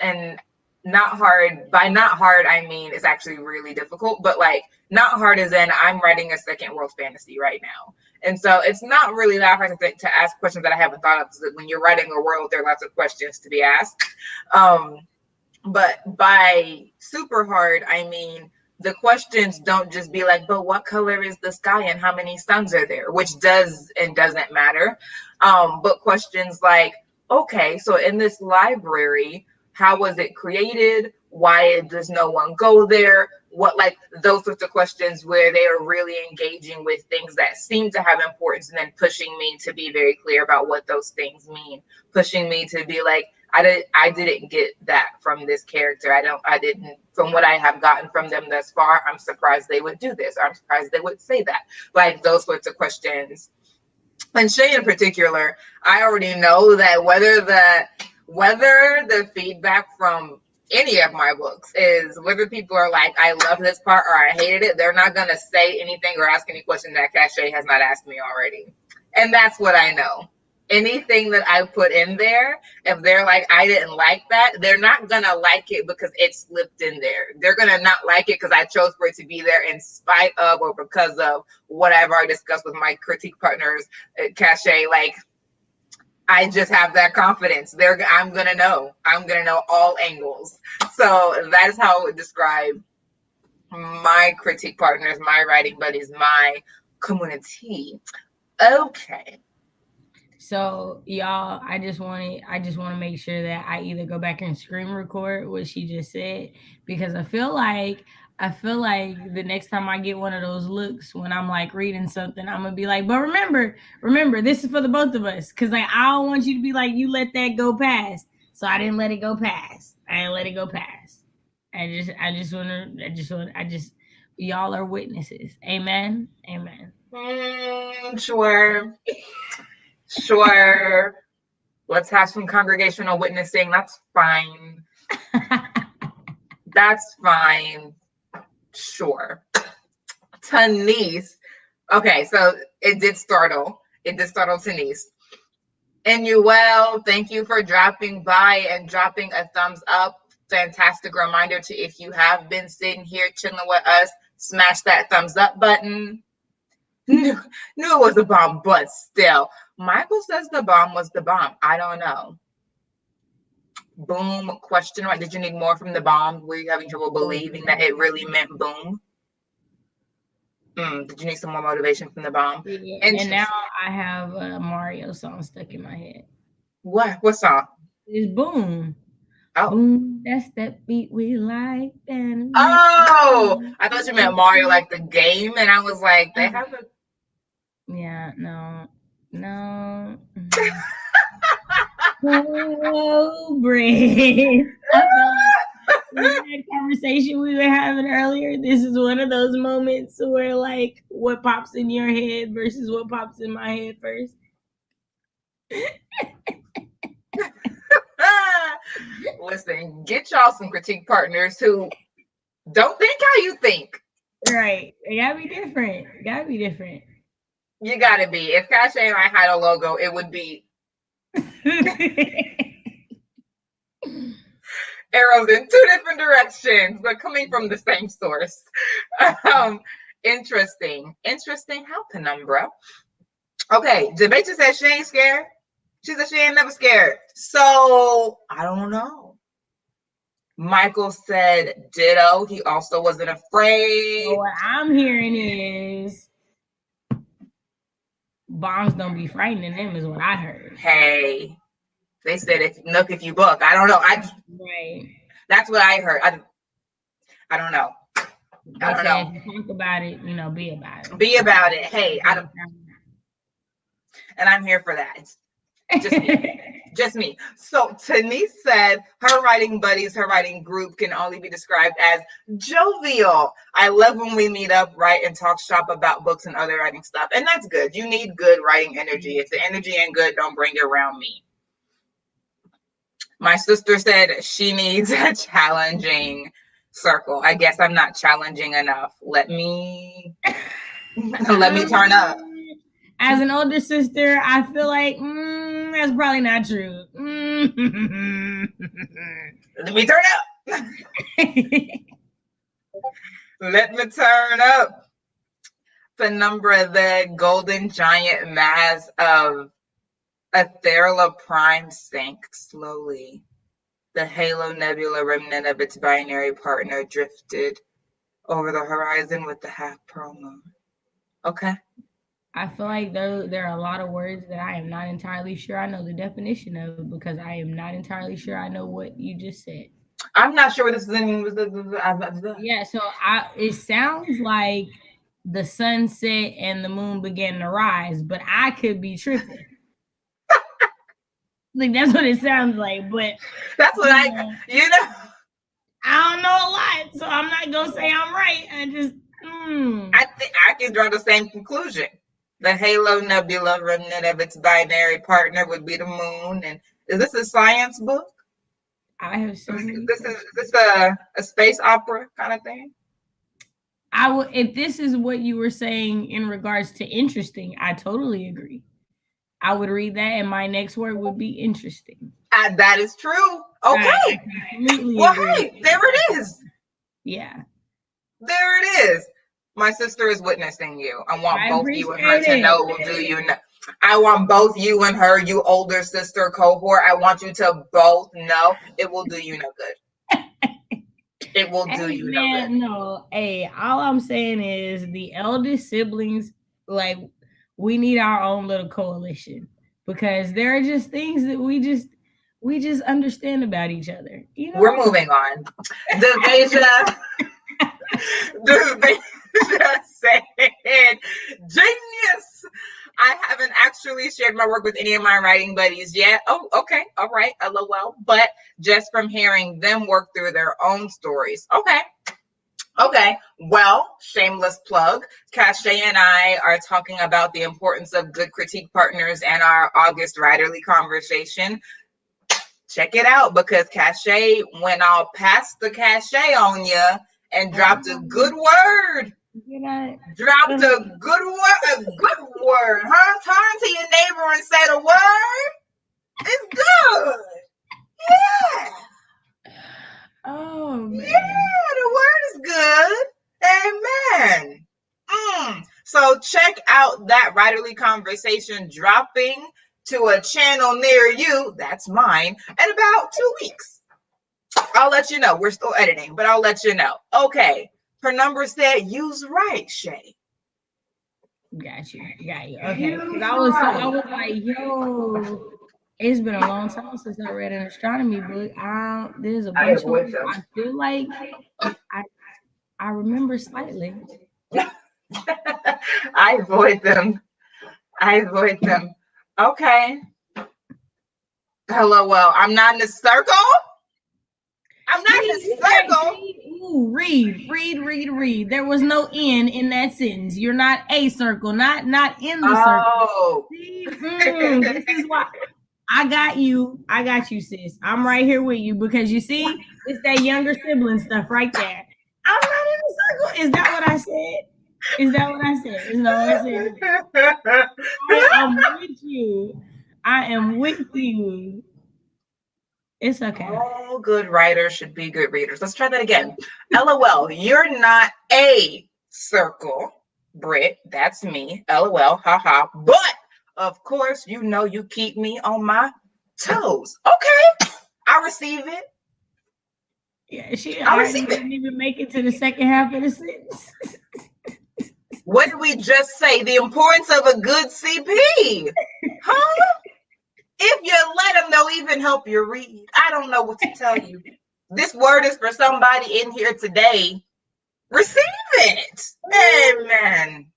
And not hard. By not hard, I mean it's actually really difficult, but like not hard as in I'm writing a second world fantasy right now. And so it's not really that hard to ask questions that I haven't thought of. Because when you're writing a world, there are lots of questions to be asked. Um, but by super hard, I mean the questions don't just be like, but what color is the sky and how many suns are there, which does and doesn't matter. But questions like, okay, so in this library, how was it created? Why does no one go there? What, like those sorts of questions where they are really engaging with things that seem to have importance and then pushing me to be very clear about what those things mean, pushing me to be like, I didn't get that from this character. I didn't from what I have gotten from them thus far. I'm surprised they would do this. I'm surprised they would say that. Like those sorts of questions. And Shay in particular, I already know that whether the feedback from any of my books is whether people are like, I love this part or I hated it, they're not gonna say anything or ask any question that Cache has not asked me already. And that's what I know. Anything that I put in there, if they're like, I didn't like that, they're not gonna like it because it slipped in there. They're gonna not like it because I chose for it to be there in spite of or because of what I've already discussed with my critique partners, Cache. Like, I just have that confidence. I'm gonna know. I'm gonna know all angles. So that is how I would describe my critique partners, my writing buddies, my community. Okay. So y'all, I just want to make sure that I either go back and screen record what she just said, because I feel like the next time I get one of those looks when I'm like reading something, I'm gonna be like, but remember, this is for the both of us. Cause like I don't want you to be like, you let that go past. So I didn't let it go past. I didn't let it go past. I just y'all are witnesses. Amen. Amen. Sure. Sure. Let's have some congregational witnessing. That's fine. That's fine. Sure. Tanise. Okay, so it did startle. It did startle Tanise. And you well, thank you for dropping by and dropping a thumbs up. Fantastic reminder to if you have been sitting here chilling with us, smash that thumbs up button. Knew it was a bomb, but still. Michael says the bomb was the bomb. I don't know. Boom, question mark. Did you need more from the bomb? Were you having trouble believing that it really meant boom? Did you need some more motivation from the bomb? Yeah, and now I have a Mario song stuck in my head. What song? It's boom. Oh. Boom, that's that beat we like. Oh, I thought you meant Mario like the game, and I was like, they have a. Yeah, no. Oh, Brent. I feel like that conversation we were having earlier, this is one of those moments where like what pops in your head versus what pops in my head first. Listen, get y'all some critique partners who don't think how you think. Right. It gotta be different. You gotta be. If Cache and I had a logo, it would be arrows in two different directions, but coming from the same source. Interesting. How penumbra. Okay, Demetra says she ain't scared. She said she ain't never scared. So I don't know. Michael said ditto. He also wasn't afraid. So what I'm hearing is bombs don't be frightening them, is what I heard. Hey, they said if you book. I don't know. Right. That's what I heard. I don't know. I don't know. If you think about it, be about it. Be about it. Hey, I don't. And I'm here for that. Just me. So Tanise said her writing buddies, her writing group can only be described as jovial. I love when we meet up, write, and talk shop about books and other writing stuff. And that's good. You need good writing energy. If the energy ain't good, don't bring it around me. My sister said she needs a challenging circle. I guess I'm not challenging enough. Let me turn up. As an older sister, I feel like that's probably not true. Let me turn up. Let me turn up Penumbra, the golden giant mass of Aetherla Prime sank slowly. The Halo Nebula remnant of its binary partner drifted over the horizon with the half-pearl moon. Okay. I feel like there are a lot of words that I am not entirely sure I know the definition of because I am not entirely sure I know what you just said. I'm not sure what this is in. Yeah, so it sounds like the sun set and the moon began to rise, but I could be tripping. Like that's what it sounds like, but that's what I don't know a lot, so I'm not gonna say I'm right. I think I can draw the same conclusion. The Halo Nebula remnant of its binary partner would be the moon. And is this a science book? I have so many. Is this a space opera kind of thing? I would, if this is what you were saying in regards to interesting, I totally agree. I would read that, and my next word would be interesting. That is true. Okay. I completely well, agree. hey, there it is. Yeah. There it is. My sister is witnessing you. I want both you and her to know. Will do you know? I want both you and her, you older sister cohort. I want you to both know it will do you no good. It will do you no good. No, hey, all I'm saying is the eldest siblings, like, we need our own little coalition because there are just things that we just understand about each other. You know, we're moving on. Devasia, Devasia said, "Genius." I haven't actually shared my work with any of my writing buddies yet. Oh, okay. All right. LOL. But just from hearing them work through their own stories. Okay. Okay. Well, shameless plug. Cache and I are talking about the importance of good critique partners and our August writerly conversation. Check it out because Cache went all past the cachet on you and dropped a good word. Dropped a good word, huh? Turn to your neighbor and say the word. It's good. Yeah. Oh man. Yeah, the word is good. Amen. So check out that writerly conversation dropping to a channel near you. That's mine. In about 2 weeks. I'll let you know. We're still editing, but I'll let you know. Okay. Her number said, use right, Shay. Got you. Okay. I was like, yo, it's been a long time since I read an astronomy book. There's a bunch of them. I feel like I remember slightly. I avoid them. Okay. Hello, well, I'm not in a circle. I'm not in a circle. Ooh, read. There was no N in that sentence. You're not a circle, not in the circle. This is why I got you, sis. I'm right here with you because you see, it's that younger sibling stuff right there. I'm not in the circle. Is that what I said? Is that what I said? I am with you. I am with you. It's okay. All good writers should be good readers. Let's try that again. LOL, you're not a circle, Britt. That's me. LOL, haha. But of course, you know you keep me on my toes. Okay, I receive it. Yeah, I didn't even make it to the second half of the sentence. What did we just say? The importance of a good CP. Huh? If you let them, they'll even help you read. I don't know what to tell you. This word is for somebody in here today. Receive it. Amen.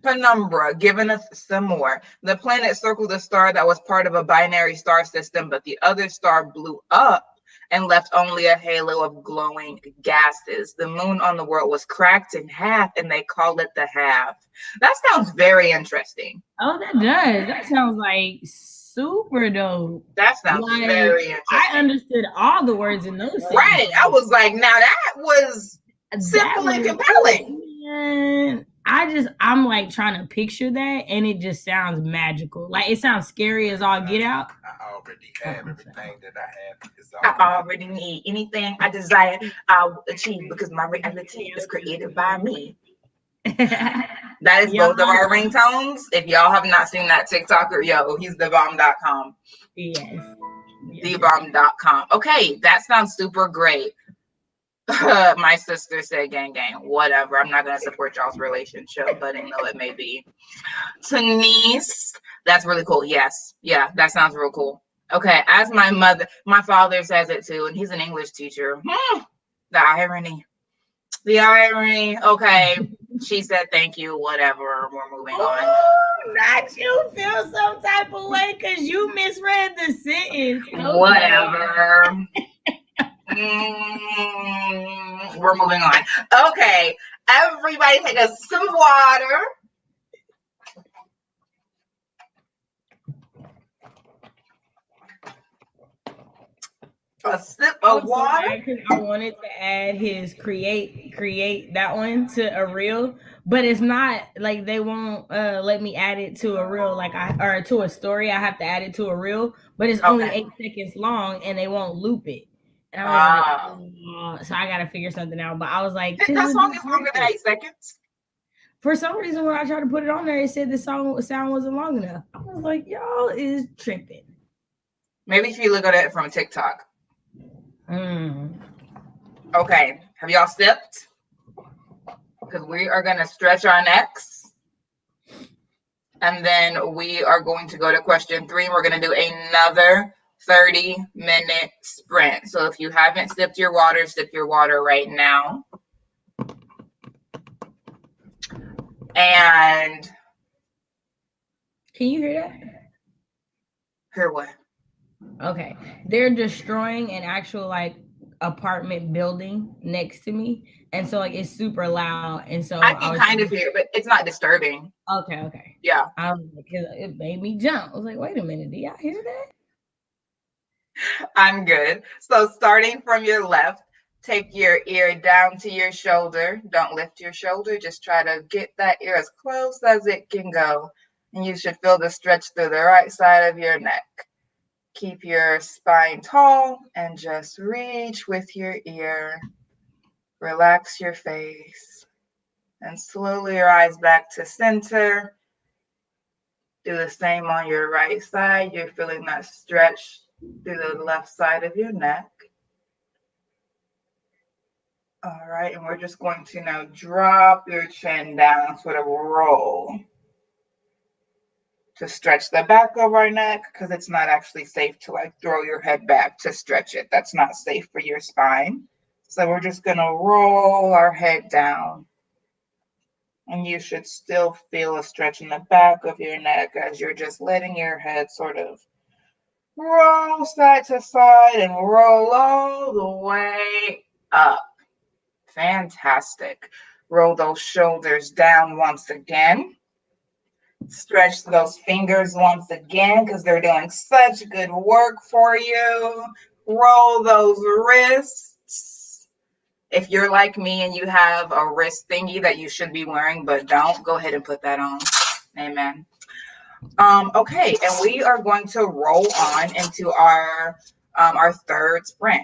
Penumbra, giving us some more. The planet circled a star that was part of a binary star system, but the other star blew up and left only a halo of glowing gases. The moon on the world was cracked in half, and they call it the half. That sounds very interesting. Oh, that does. That sounds like super dope. That sounds very interesting. I understood all the words in those. Right. I was like, now that was simple and compelling. Man, I'm like trying to picture that, and it just sounds magical. Like it sounds scary as all get out. I already need anything I desire, I will achieve because my reality is created by me. That is Y'all, both of our ringtones. If y'all have not seen that TikToker, yo, he's thebomb.com. yes. Thebomb.com. Okay, that sounds super great. My sister said gang gang. Whatever. I'm not gonna support y'all's relationship, but I know it may be. Denise, that's really cool. Yes. Yeah, that sounds real cool. Okay, as my father says it too, and he's an English teacher. The irony. The irony. Okay. She said thank you, whatever. We're moving on. Not you feel some type of way because you misread the sentence. Okay. Whatever. We're moving on. Okay. Everybody take a sip of water. A sip of water. Because I wanted to add his create that one to a reel, but it's not like they won't let me add it to a reel like I or to a story. I have to add it to a reel, but it's only Okay. 8 seconds long and they won't loop it. And I was like, Ah. so I gotta figure something out. But I was like, this That is song is longer than 8 seconds. for some reason when I tried to put it on there, it said the sound wasn't long enough. I was like, y'all is tripping. Maybe if you look at it from TikTok. Mm. Okay. Have y'all sipped? Because we are going to stretch our necks. And then we are going to go to question 3. We're going to do another 30-minute sprint. So if you haven't sipped your water, sip your water right now. And Can you hear that? hear what? Okay. They're destroying an actual like apartment building next to me. And so like it's super loud. And so I I can was kind of hear it, but it's not disturbing. okay. Yeah. I was like, it made me jump. I was like, wait a minute, do y'all hear that? I'm good. So starting from your left, take your ear down to your shoulder. Don't lift your shoulder. Just try to get that ear as close as it can go. And you should feel the stretch through the right side of your neck. Keep your spine tall and just reach with your ear. Relax your face and slowly rise back to center. Do the same on your right side. You're feeling that stretch through the left side of your neck. All right, and we're just going to now drop your chin down, sort of roll to stretch the back of our neck because it's not actually safe to like throw your head back to stretch it. That's not safe for your spine. So we're just going to roll our head down. And you should still feel a stretch in the back of your neck as you're just letting your head sort of roll side to side and roll all the way up. Fantastic. Roll those shoulders down once again. Stretch those fingers once again because they're doing such good work for you. Roll those wrists. If you're like me and you have a wrist thingy that you should be wearing but don't, go ahead and put that on. Amen. Okay, and we are going to roll on into our third sprint.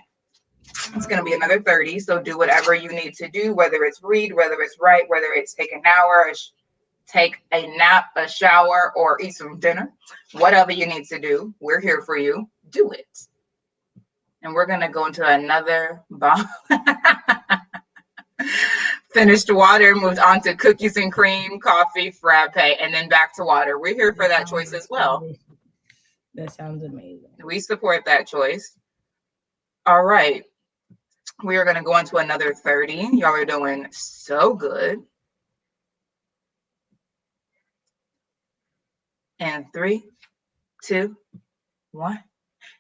It's going to be another 30, so do whatever you need to do, whether it's read, whether it's write, whether it's take an hour, take a nap, a shower, or eat some dinner. Whatever you need to do, we're here for you. Do it. And we're going to go into another bomb. Finished water, moved on to cookies and cream, coffee, frappe, and then back to water. We're here for that choice as well. That sounds amazing. We support that choice. All right. We are going to go into another 30. Y'all are doing so good. And 3, 2, 1.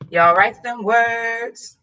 Y'all write them words.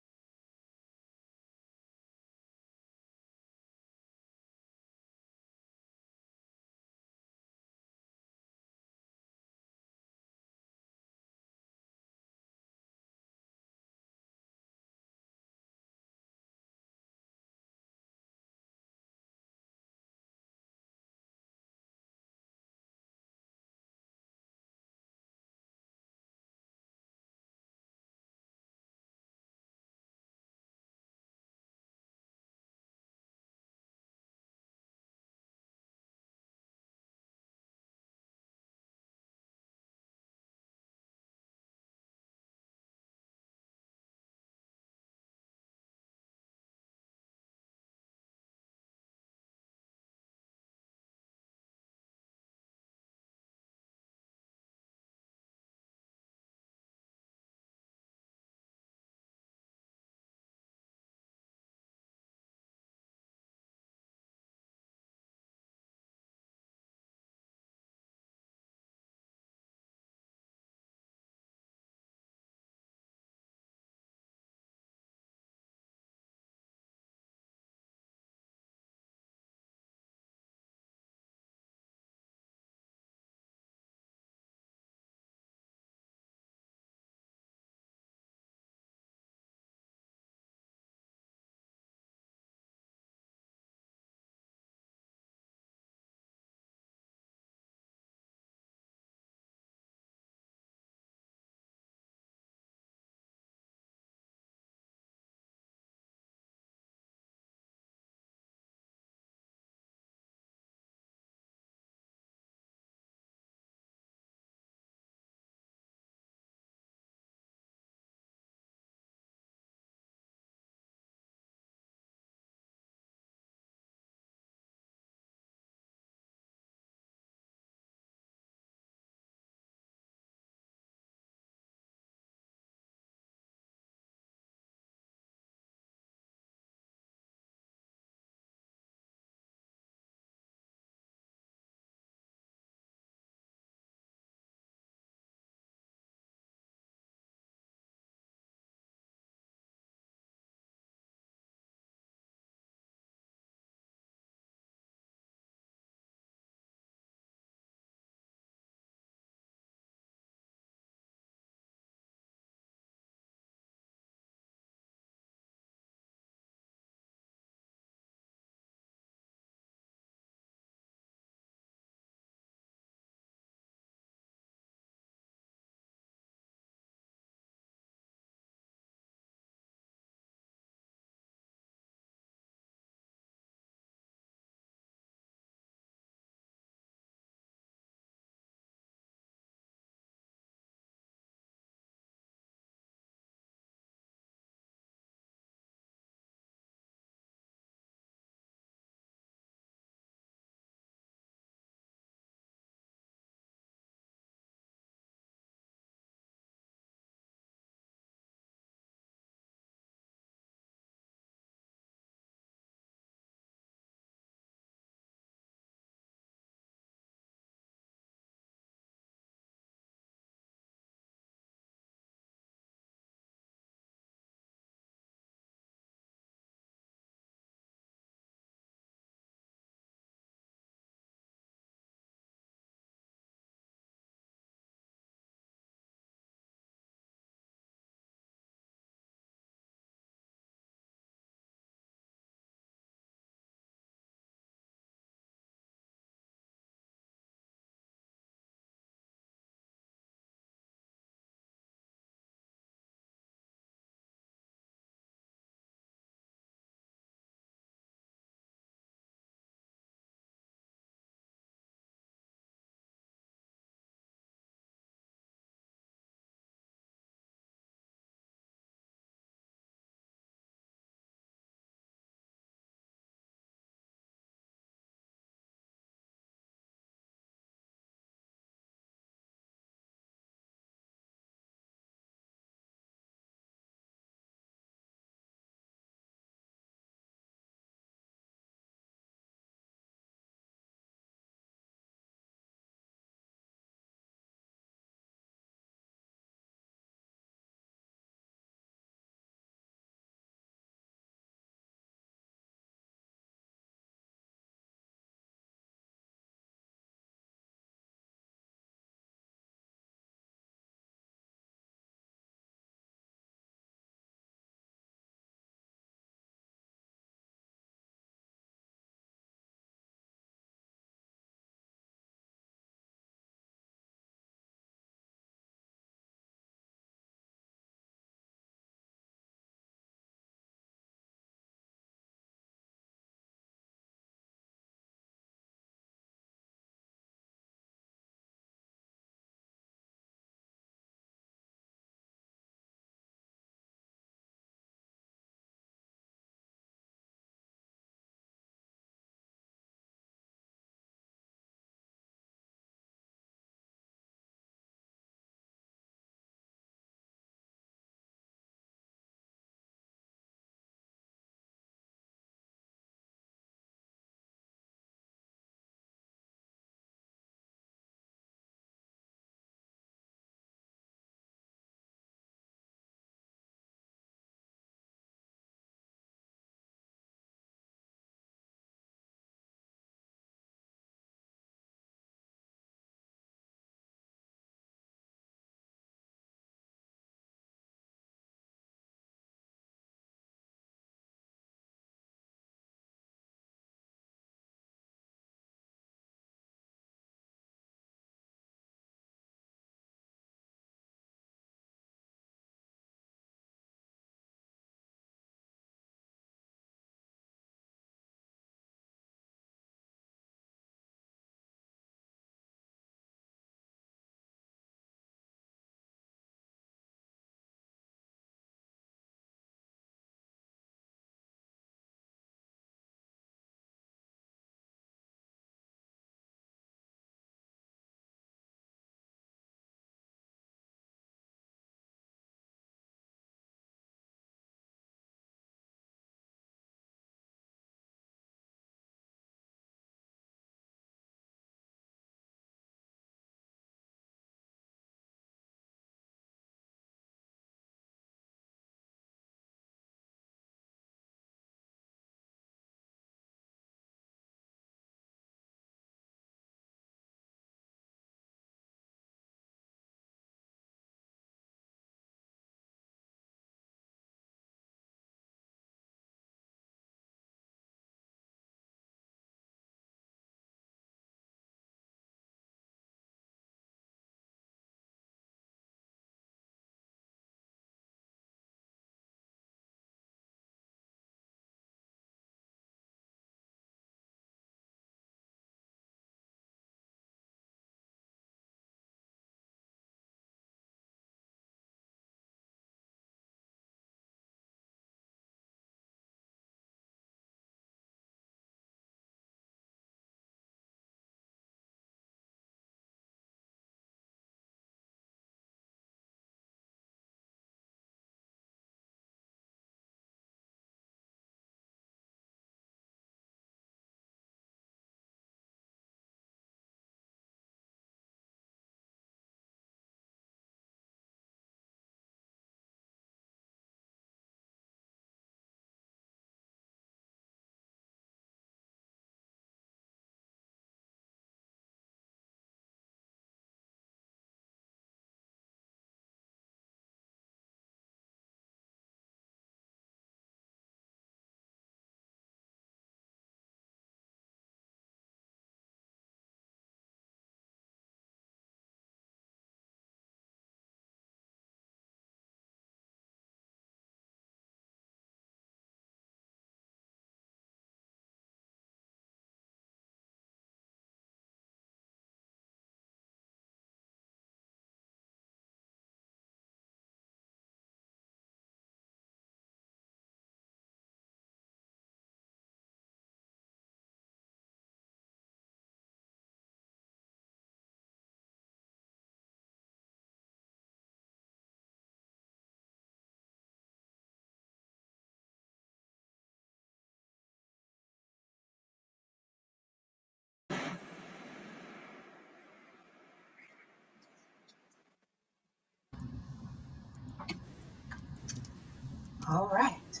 All right.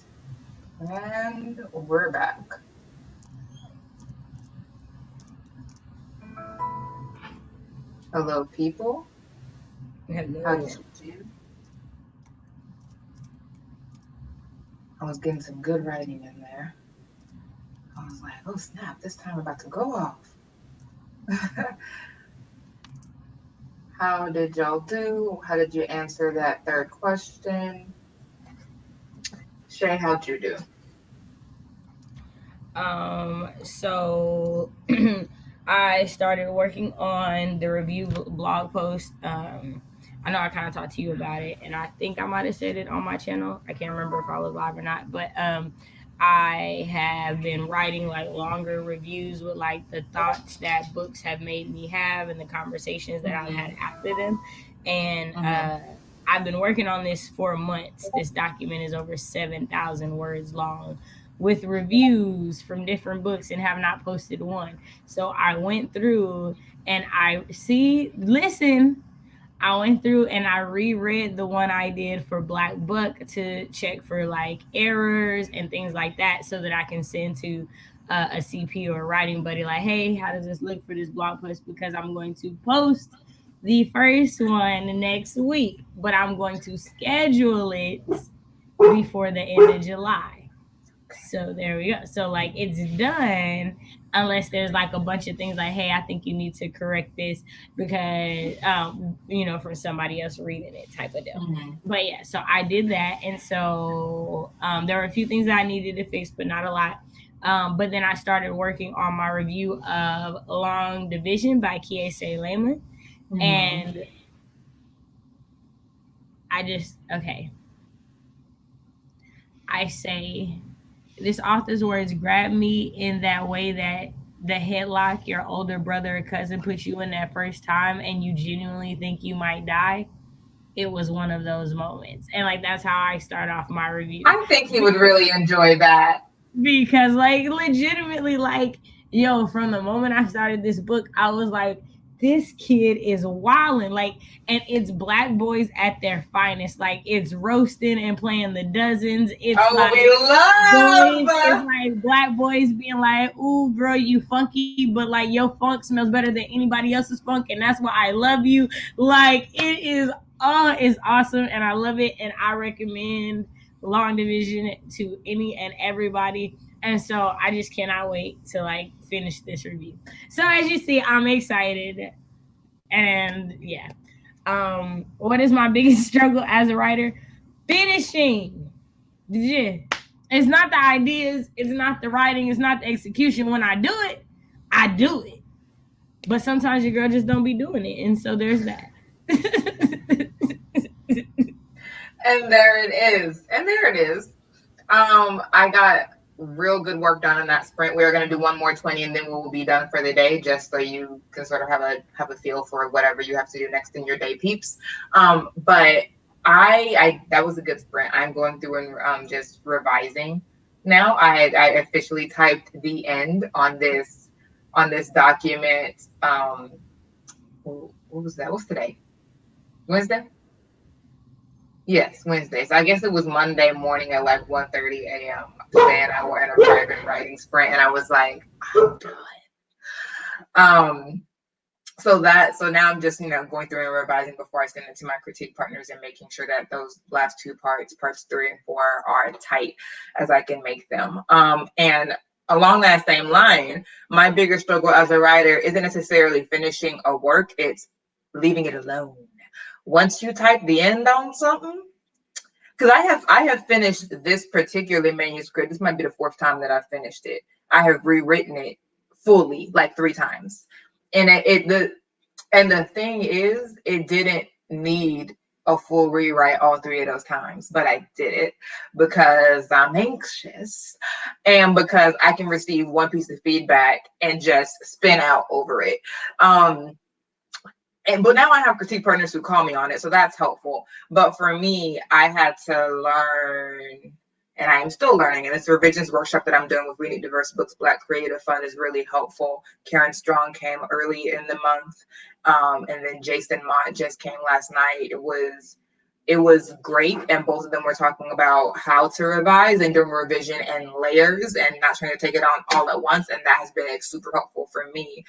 And we're back. Hello, people. How did Hello. you do? I was getting some good writing in there. I was like, oh snap, this time I'm about to go off. How did y'all do? How did you answer that third question? Shay, how'd you do? So I started working on the review blog post. I know I kind of talked to you about it, and I think I might have said it on my channel. I can't remember if I was live or not, but I have been writing like longer reviews with like the thoughts that books have made me have and the conversations that I've had Mm-hmm. after them. And Mm-hmm. I've been working on this for months. This document is over 7,000 words long with reviews from different books and have not posted one. So I went through and I went through and I reread the one I did for Black Book to check for like errors and things like that so that I can send to a CP or a writing buddy like, hey, how does this look for this blog post? Because I'm going to post the first one next week, but I'm going to schedule it before the end of July. So there we go. So like it's done unless there's like a bunch of things like, hey, I think you need to correct this because for somebody else reading it type of deal. Mm-hmm. But yeah, so I did that, and so there were a few things that I needed to fix, but not a lot. But then I started working on my review of Long Division by Kiese Lehman, Mm-hmm. and I just okay. I say this author's words grab me in that way that the headlock your older brother or cousin puts you in that first time and you genuinely think you might die. It was one of those moments. And like that's how I start off my review. I think he would really enjoy that. Because like legitimately like from the moment I started this book I was like this kid is wilding like, and it's black boys at their finest, like it's roasting and playing the dozens, it's Oh, like we boys, it's love. like black boys being like, ooh girl you funky, but like your funk smells better than anybody else's funk and that's why I love you. Like it is, oh it's awesome and I love it and I recommend Long Division to any and everybody. And so I just cannot wait to like finish this review. So as you see, I'm excited. And yeah. What is my biggest struggle as a writer? Finishing. Yeah. It's not the ideas, it's not the writing, it's not the execution. When I do it, I do it. But sometimes your girl just don't be doing it. And so there's that. And there it is. And there it is. I got real good work done in that sprint. We are going to do one more 20 and then we will be done for the day, just so you can sort of have a feel for whatever you have to do next in your day, peeps. But I that was a good sprint. I'm going through and just revising now. I officially typed the end on this document. What was that? What's today? Wednesday? Yes, Wednesday. So I guess it was Monday morning at like 1:30 a.m. Today, and I were in a private writing sprint, and I was like, I'm done. Um, so now I'm just going through and revising before I send it to my critique partners and making sure that those last two parts 3 and 4, are tight as I can make them. And along that same line, my bigger struggle as a writer isn't necessarily finishing a work; it's leaving it alone. Once you type the end on something, because I have finished this particular manuscript. This might be the fourth time that I've finished it. I have rewritten it fully like 3 times, and the thing is, it didn't need a full rewrite all 3 of those times, but I did it because I'm anxious and because I can receive one piece of feedback and just spin out over it. But now I have critique partners who call me on it, so that's helpful. But for me, I had to learn, and I am still learning. And this revisions workshop that I'm doing with We Need Diverse Books Black Creative Fund is really helpful. Karen Strong came early in the month, and then Jason Mott just came last night. It was it was great, and both of them were talking about how to revise and doing revision and layers and not trying to take it on all at once, and that has been like, super helpful for me.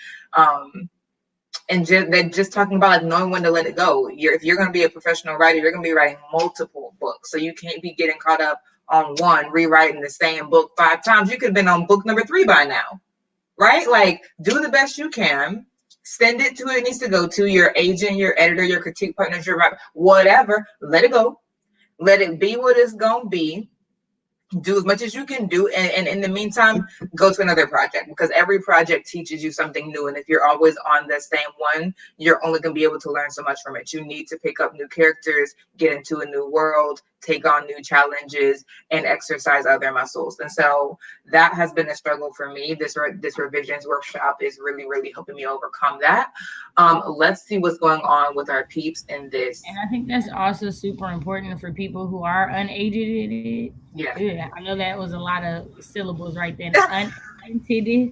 And they're just talking about like knowing when to let it go. If you're going to be a professional writer, you're going to be writing multiple books, so you can't be getting caught up on one, rewriting the same book 5 times. You could have been on book number 3 by now, right? Like, do the best you can. Send it to who it needs to go to, your agent, your editor, your critique partners, your whatever. Let it go. Let it be what it's going to be. Do as much as you can do, and in the meantime, go to another project, because every project teaches you something new, and if you're always on the same one, you're only going to be able to learn so much from it. You need to pick up new characters, get into a new world, take on new challenges, and exercise other muscles. And so that has been a struggle for me. This revisions workshop is really helping me overcome that. Let's see what's going on with our peeps in this. And I think that's also super important for people who are unaided. Yeah. Yeah, I know that was a lot of syllables right then. Unaided.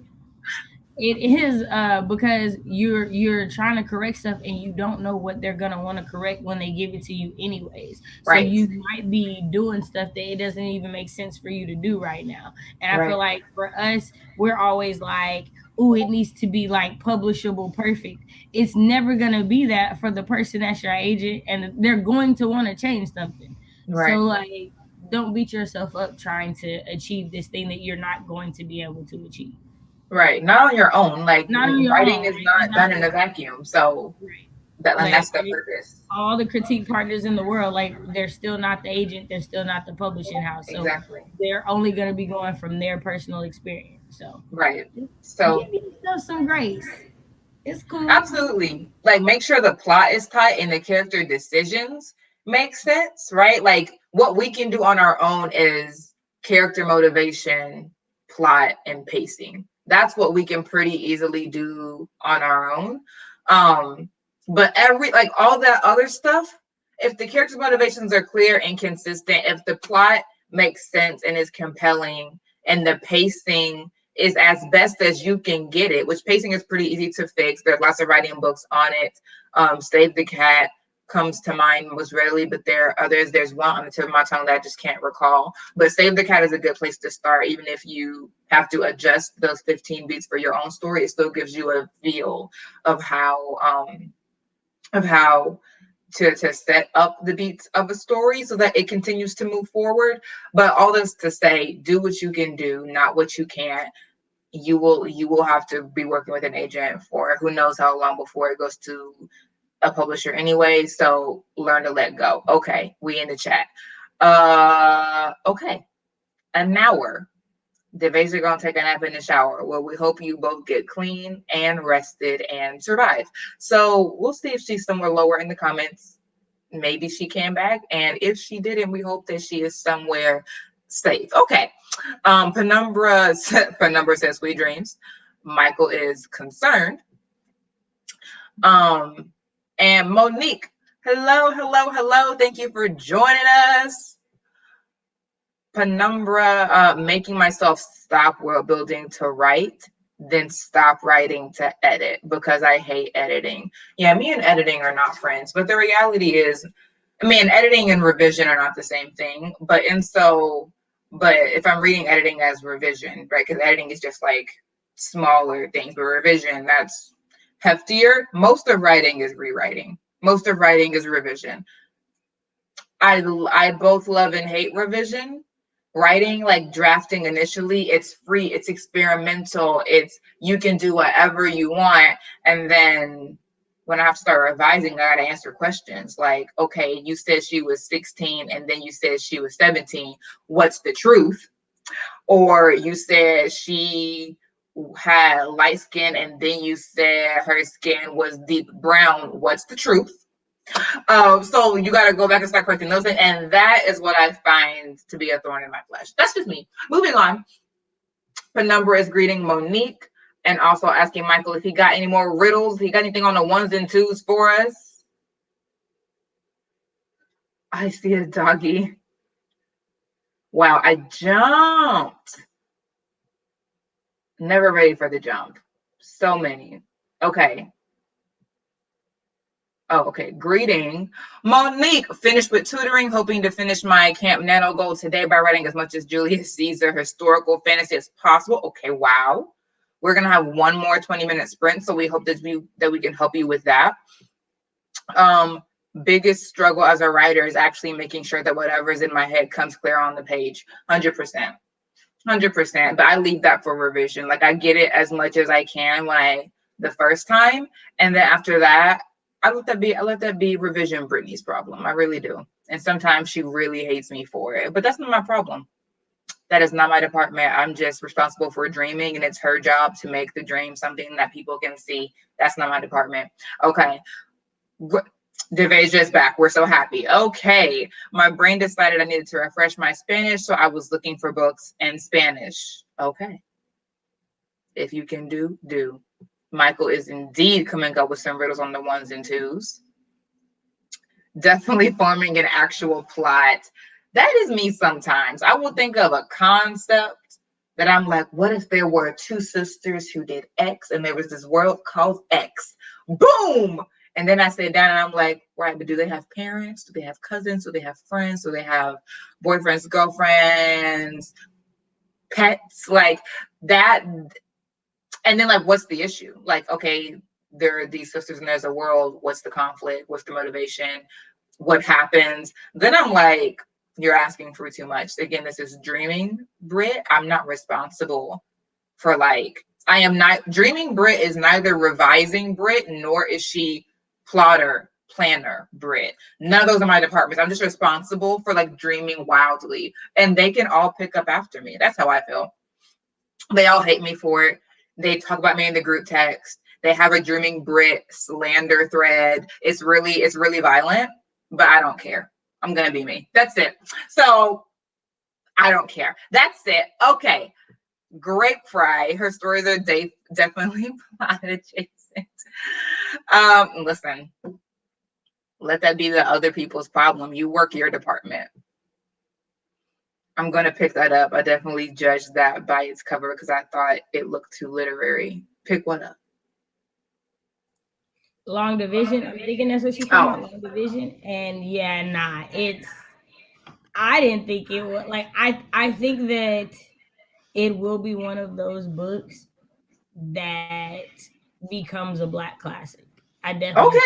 It is because you're trying to correct stuff and you don't know what they're gonna want to correct when they give it to you anyways. So Right. you might be doing stuff that it doesn't even make sense for you to do right now. And I feel Right. like for us, we're always like, oh, it needs to be like publishable perfect. It's never gonna be that for the person that's your agent, and they're going to want to change something. So Right. like, don't beat yourself up trying to achieve this thing that you're not going to be able to achieve. Right. Not on your own. Like, Not on your writing own, is right? It's not not done in a vacuum. So right. and Like that's the purpose. all the critique partners in the world, like they're still not the agent, they're still not the publishing house. So Exactly. they're only going to be going from their personal experience. So Right. give So yourself some grace. It's cool. absolutely. Like, make sure the plot is tight and the character decisions make sense, right? Like, what we can do on our own is character motivation, plot, and pacing. That's what we can pretty easily do on our own. But all that other stuff, if the character motivations are clear and consistent, if the plot makes sense and is compelling, and the pacing is as best as you can get it, which pacing is pretty easy to fix. There's lots of writing books on it. Save the Cat comes to mind most readily, but there are others. There's one on the tip of my tongue that I just can't recall. But Save the Cat is a good place to start, even if you have to adjust those 15 beats for your own story. It still gives you a feel of how to set up the beats of a story so that it continues to move forward. But all this to say, do what you can do, not what you can't. You will have to be working with an agent for who knows how long before it goes to a publisher anyway. So learn to let go. Okay, we in the chat. Okay, an hour. Devay's gonna take a nap in the shower. Well, we hope you both get clean and rested and survive. So we'll see if she's somewhere lower in the comments. Maybe she came back, and if she didn't, we hope that she is somewhere safe. Okay. Penumbra says sweet dreams. Michael is concerned. And Monique, hello. Thank you for joining us. Penumbra, making myself stop world building to write, then stop writing to edit because I hate editing. Yeah, me and editing are not friends, but the reality is, I mean, editing and revision are not the same thing. But if I'm reading editing as revision, right? Because editing is just like smaller things, but revision, that's heftier. Most of writing is rewriting. Most of writing is revision. I both love and hate revision. Writing, like drafting initially, it's free, it's experimental, it's you can do whatever you want. And then when I have to start revising, I gotta answer questions like, okay, you said she was 16 and then you said she was 17. What's the truth? Or you said she had light skin and then you said her skin was deep brown. What's the truth? So you got to go back and start correcting those things. And that is what I find to be a thorn in my flesh. That's just me. Moving on. Penumbra is greeting Monique and also asking Michael if he got any more riddles. He got anything on the ones and twos for us? I see a doggy. Wow, I jumped. Never ready for the jump. So many. Okay. Oh, okay. Greeting. Monique, finished with tutoring, hoping to finish my Camp Nano goal today by writing as much as Julius Caesar historical fantasy as possible. Okay, wow. We're gonna have one more 20-minute sprint, so we hope that we can help you with that. Um, Biggest struggle as a writer is actually making sure that whatever's in my head comes clear on the page. 100%. 100%. But I leave that for revision. Like I get it as much as I can the first time, and then after that, I let that be revision Brittany's problem. I really do. And sometimes she really hates me for it. But that's not my problem. That is not my department. I'm just responsible for dreaming, and it's her job to make the dream something that people can see. That's not my department. Okay. Deveja is back. We're so happy. Okay. My brain decided I needed to refresh my Spanish, so I was looking for books in Spanish. Okay. If you can do. Michael is indeed coming up with some riddles on the ones and twos. Definitely forming an actual plot. That is me sometimes. I will think of a concept that I'm like, what if there were two sisters who did X and there was this world called X? Boom! And then I sit down and I'm like, right, but do they have parents? Do they have cousins? Do they have friends? Do they have boyfriends, girlfriends, pets? Like that. And then, like, what's the issue? Like, okay, there are these sisters and there's a world. What's the conflict? What's the motivation? What happens? Then I'm like, you're asking for too much. Again, this is dreaming Brit. I'm not responsible for I am not dreaming Brit is neither revising Brit nor is she plotter, planner Brit. None of those are my departments. I'm just responsible for dreaming wildly. And they can all pick up after me. That's how I feel. They all hate me for it. They talk about me in the group text. They have a dreaming Brit slander thread. It's really violent, but I don't care. I'm gonna be me. That's it. So I don't care. That's it. Okay. Grape Fry. Her stories are definitely plot adjacent. Listen, let that be the other people's problem. You work your department. I'm going to pick that up. I definitely judged that by its cover because I thought it looked too literary. Pick one up. Long Division. I'm thinking that's what she's talking about. Long Division. And yeah, nah, I didn't think it was I think that it will be one of those books that becomes a Black classic. I definitely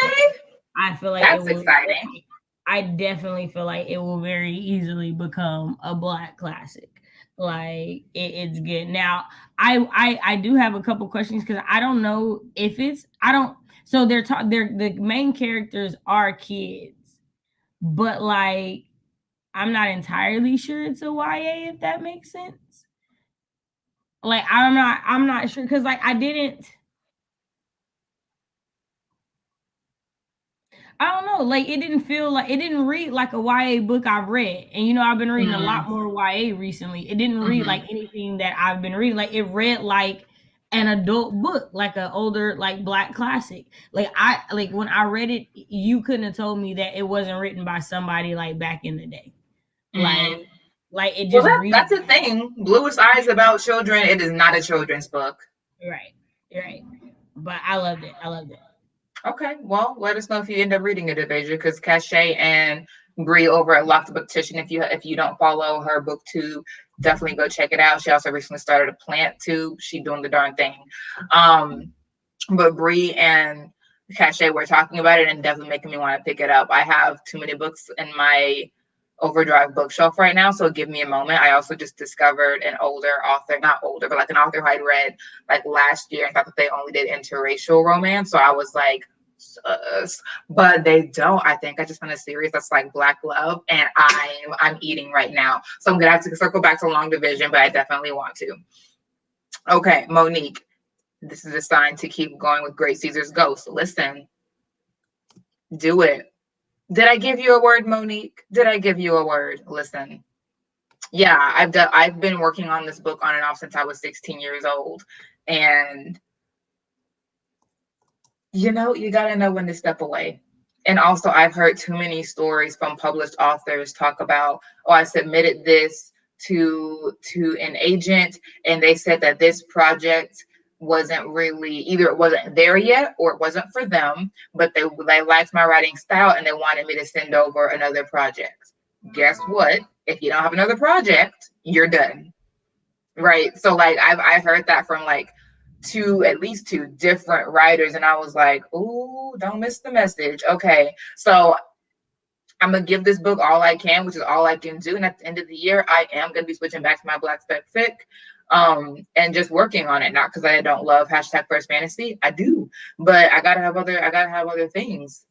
I feel like that's exciting. I definitely feel like it will very easily become a Black classic. It's good. Now, I do have a couple questions because I don't know if it's I don't. So they're the main characters are kids, but I'm not entirely sure it's a YA if that makes sense. I'm not sure because I didn't. I don't know. It didn't feel like it didn't read like a YA book I've read. And I've been reading a lot more YA recently. It didn't read like anything that I've been reading. It read like an adult book, like an older Black classic. When I read it, you couldn't have told me that it wasn't written by somebody back in the day. It just that's the thing. Bluest Eyes about children. It is not a children's book. Right. But I loved it. Okay, well, let us know if you end up reading it, Deveja, because Cachet and Bree over at Locked Book Petition, if you don't follow her BookTube, definitely go check it out. She also recently started a plant tube. She doing the darn thing. But Bree and Cachet were talking about it and definitely making me want to pick it up. I have too many books in my Overdrive bookshelf right now, so give me a moment. I also just discovered an older author, not older, but an author who I'd read last year and thought that they only did interracial romance. So I was like, but they don't. I think I just found a series that's Black love, and I'm eating right now. So I'm gonna have to circle back to Long Division, but I definitely want to. Okay, Monique, this is a sign to keep going with Great Caesar's Ghost. Listen, do it. Did I give you a word, Monique? Did I give you a word? Listen. Yeah, I've been working on this book on and off since I was 16 years old. And you got to know when to step away. And also, I've heard too many stories from published authors talk about, oh, I submitted this to an agent and they said that this project wasn't really, either it wasn't there yet or it wasn't for them, but they liked my writing style and they wanted me to send over another project. Guess what? If you don't have another project, you're done. Right. So like I heard that from like at least two different writers, and I was like, "Ooh, don't miss the message." Okay, so I'm gonna give this book all I can, which is all I can do. And at the end of the year, I am gonna be switching back to my Black spec fic, and just working on it. Not because I don't love hashtag first fantasy, I do, but I gotta have other things.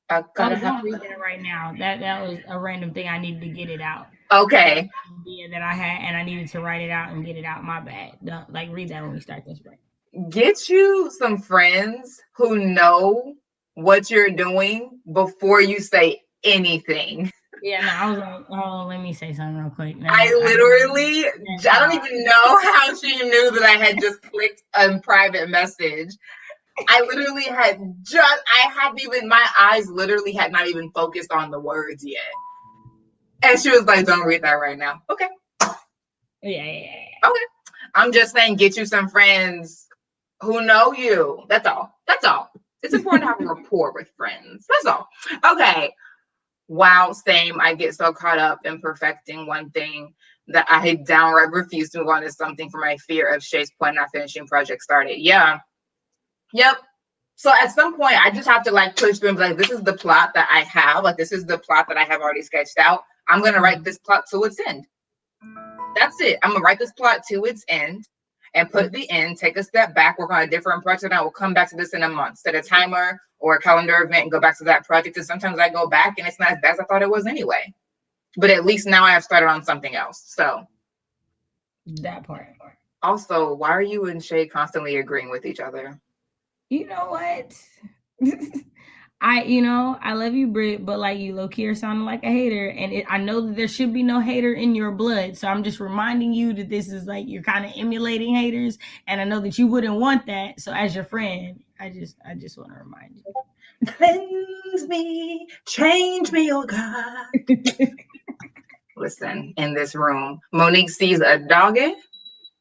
I gotta have. Don't read that right now. That was a random thing. I needed to get it out. Okay. Idea that I had, and I needed to write it out and get it out. My bad. Don't, like, read that when we start this break. Get you some friends who know what you're doing before you say anything. Yeah, no, I was like, oh, let me say something real quick. No, I literally, I don't even know how she knew that I had just clicked a private message. I literally I hadn't even, my eyes literally had not even focused on the words yet. And she was like, don't read that right now. Okay. Yeah. Okay. I'm just saying, get you some friends who know you. That's all. It's important to have a rapport with friends. That's all. Okay. Wow, same. I get so caught up in perfecting one thing that I downright refuse to move on to something for my fear of Shay's point not finishing project started. Yeah. Yep. So at some point, I just have to like push through and be like, this is the plot that I have. Like, this is the plot that I have already sketched out. I'm going to write this plot to its end. That's it. I'm going to write this plot to its end and put the end, take a step back, work on a different project, and I will come back to this in a month. Set a timer or a calendar event and go back to that project. And sometimes I go back and it's not as bad as I thought it was anyway. But at least now I have started on something else. So that part. Also, why are you and Shay constantly agreeing with each other? You know what? I love you, Britt, but like you low key are sounding like a hater, and I know that there should be no hater in your blood. So I'm just reminding you that this is like you're kind of emulating haters, and I know that you wouldn't want that. So as your friend, I just want to remind you. Cleanse me, change me, oh God. Listen, in this room, Monique sees a doggy.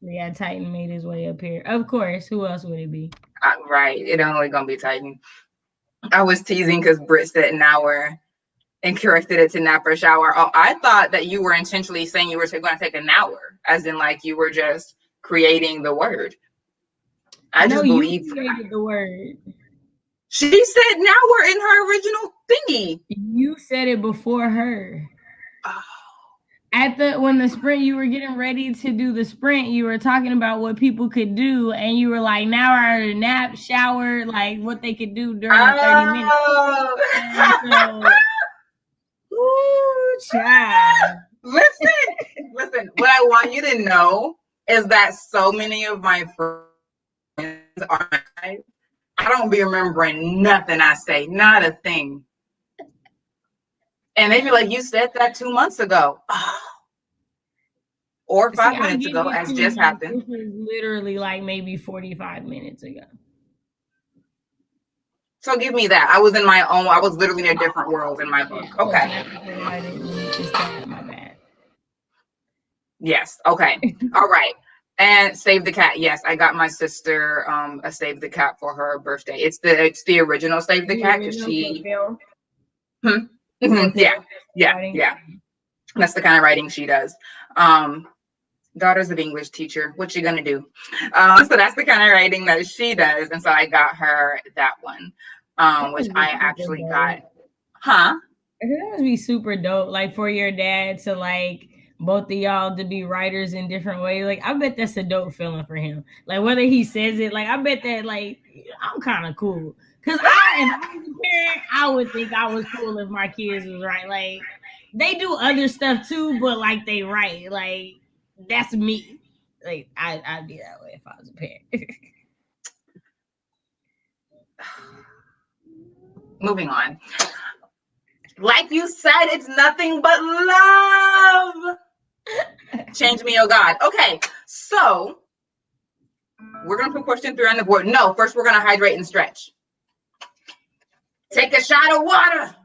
Yeah, Titan made his way up here. Of course, who else would it be? Right, it only gonna be Titan. I was teasing because Britt said an hour and corrected it to nap or shower. Oh, I thought that you were intentionally saying you were going to take an hour, as in like you were just creating the word. I just believe you created the word. She said an hour in her original thingy. You said it before her. Oh. When the sprint, you were getting ready to do the sprint, you were talking about what people could do, and you were like, now I nap, shower, like what they could do during the 30 minutes. So, ooh, child. Listen, what I want you to know is that so many of my friends are, I don't be remembering nothing I say, not a thing. And they be like, you said that 2 months ago. Oh. Or 5 minutes ago, as just happened. This was literally like maybe 45 minutes ago. So give me that. I was literally in a different world in my book. Okay. My bad. Yes. Okay. All right. And Save the Cat. Yes, I got my sister a Save the Cat for her birthday. It's the original Save the Cat because she. Yeah. That's the kind of writing she does. Daughters of English teacher. What you gonna do? So that's the kind of writing that she does, and so I got her that one, which I actually got. Huh? I think that would be super dope. Like for your dad to like both of y'all to be writers in different ways. Like I bet that's a dope feeling for him. Like whether he says it, like I bet that like I'm kind of cool. Cause if I was a parent, I would think I was cool if my kids was right. Like they do other stuff too, but like they write. Like that's me. Like I'd be that way if I was a parent. Moving on. Like you said, it's nothing but love. Change me, oh God. Okay, so we're gonna put question 3 on the board. No, first we're gonna hydrate and stretch. Take a shot of water.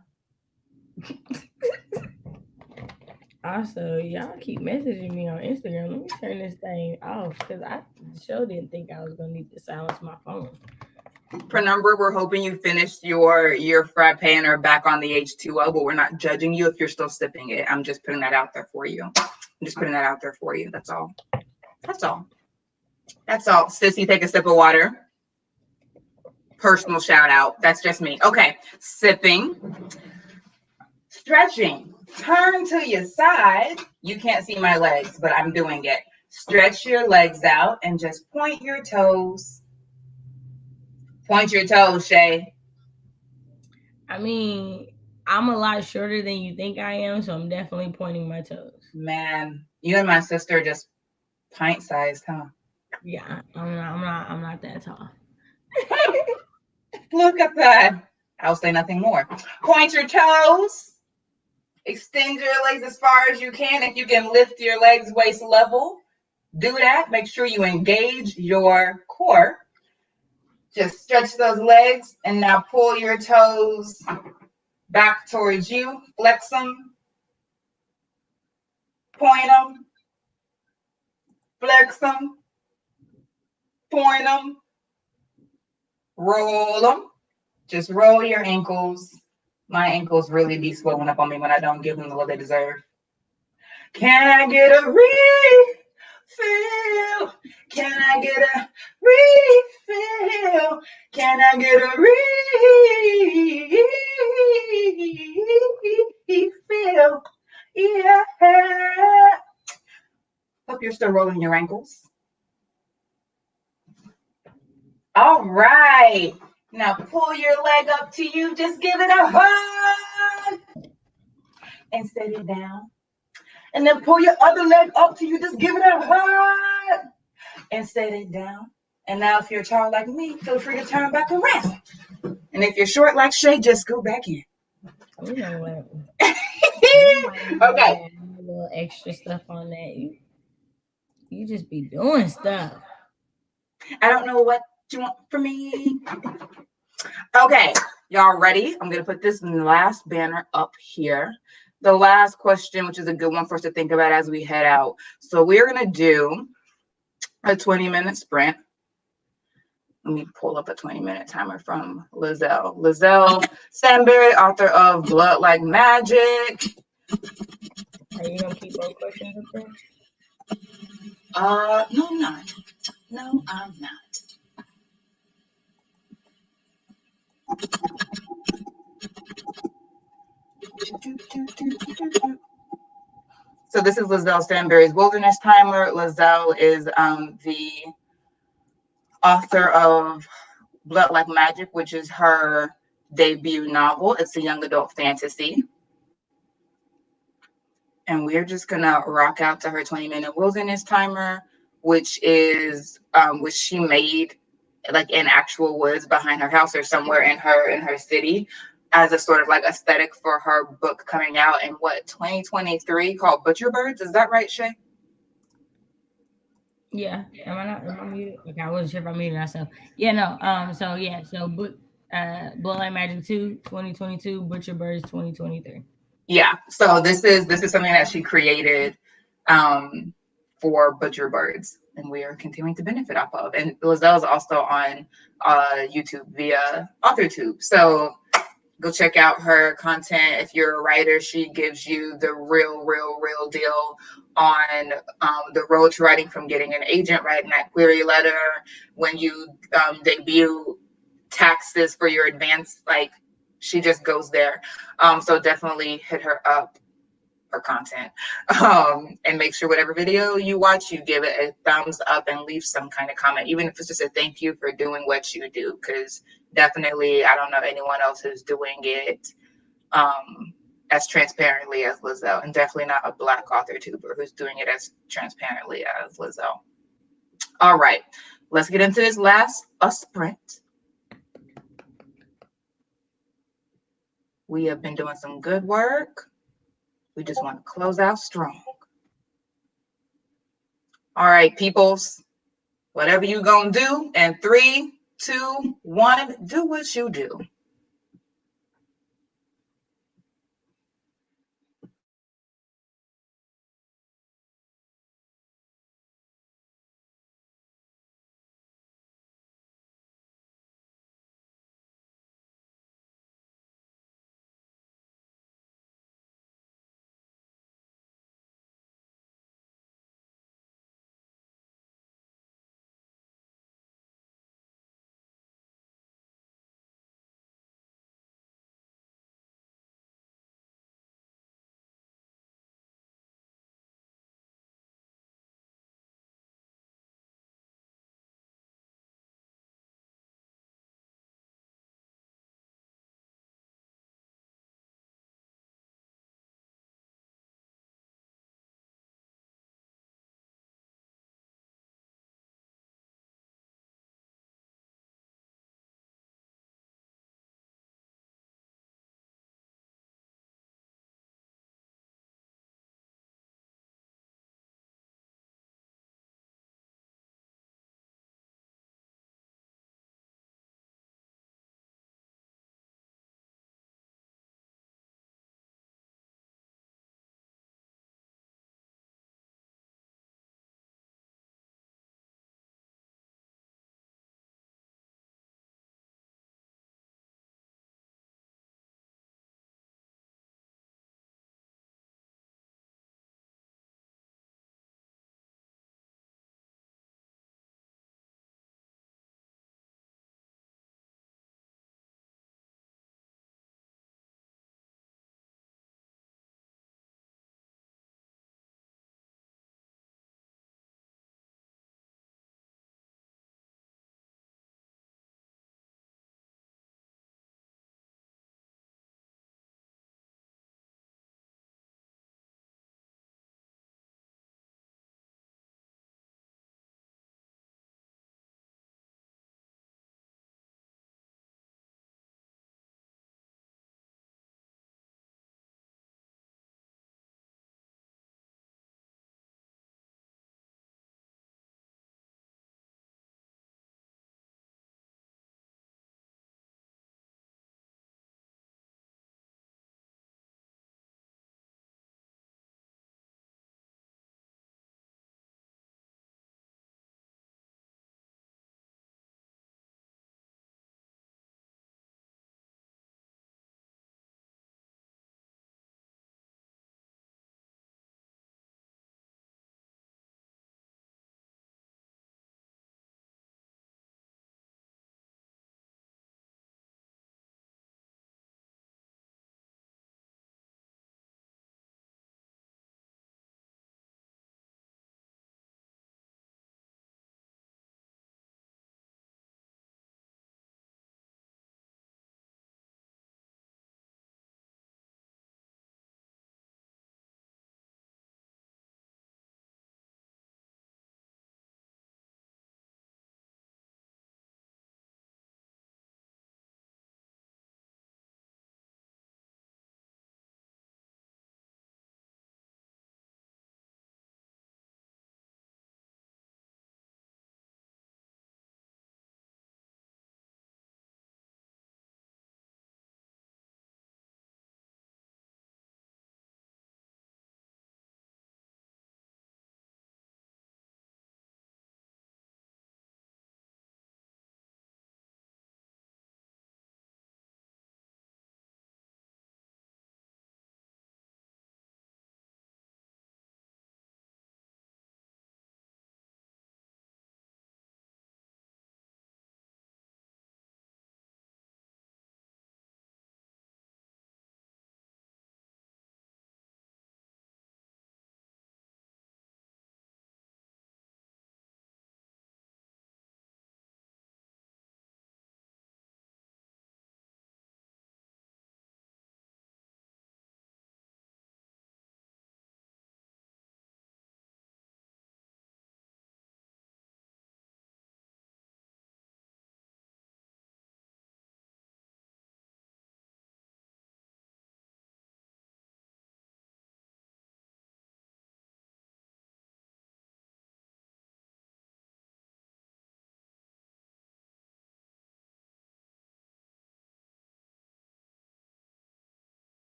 Also, y'all keep messaging me on Instagram. Let me turn this thing off because I sure didn't think I was gonna need to silence my phone. Penumbra, we're hoping you finished your frappe and are back on the H2O, but we're not judging you if you're still sipping it. I'm just putting that out there for you. I'm just putting that out there for you. That's all. That's all. That's all. Sissy, take a sip of water. Personal shout out. That's just me. Okay. Sipping. Stretching. Turn to your side. You can't see my legs, but I'm doing it. Stretch your legs out and just point your toes. Point your toes, Shay. I mean, I'm a lot shorter than you think I am, so I'm definitely pointing my toes. Man, you and my sister just pint sized, huh? Yeah, I'm not that tall. Look at that. I'll say nothing more. Point your toes. Extend your legs as far as you can. If you can lift your legs waist level, do that. Make sure you engage your core. Just stretch those legs and now pull your toes back towards you. Flex them. Point them. Flex them. Point them. Roll them. Just roll your ankles. My ankles really be swelling up on me when I don't give them the love they deserve. Can I get a refill? Can I get a refill? Can I get a refill? Yeah. Hope you're still rolling your ankles. All right. Now pull your leg up to you. Just give it a hug and set it down. And then pull your other leg up to you. Just give it a hug and set it down. And now if you're tall like me, feel free to turn back around. And if you're short like Shay, just go back in. You know what? Okay. A little extra stuff on that. You just be doing stuff. I don't know what you want from me. Okay. Y'all ready? I'm going to put this last banner up here. The last question, which is a good one for us to think about as we head out. So we're going to do a 20-minute sprint. Let me pull up a 20-minute timer from Lizelle. Lizelle Stanberry, author of Blood Like Magic. Are you gonna keep all questions up there? No, I'm not. No, I'm not. So this is Lizelle Stanberry's Wilderness Timer. Lizelle is the author of Blood Like Magic, which is her debut novel. It's a young adult fantasy. And we're just gonna rock out to her 20-minute wilderness timer, which she made like in actual woods behind her house or somewhere in her city as a sort of like aesthetic for her book coming out in 2023 called Butcher Birds. Is that right, Shay? Yeah. Am I muted? Okay, I wasn't sure if I muted myself. Yeah, no. So book Blood Like Magic 2, 2022, Butcher Birds 2023. Yeah. So this is something that she created for Butcher Birds, and we are continuing to benefit off of. And Lizelle is also on YouTube via AuthorTube. So go check out her content. If you're a writer, she gives you the real deal on the road to writing, from getting an agent, writing that query letter, when you debut, taxes for your advance. Like, she just goes there. So definitely hit her up for content, and make sure whatever video you watch, you give it a thumbs up and leave some kind of comment, even if it's just a thank you for doing what you do, because definitely I don't know anyone else who's doing it as transparently as Lizelle, and definitely not a Black author tuber who's doing it as transparently as Lizelle. All right, let's get into this last sprint. We have been doing some good work. We just want to close out strong. All right, peoples, whatever you gonna do, and 3, 2, 1, do what you do.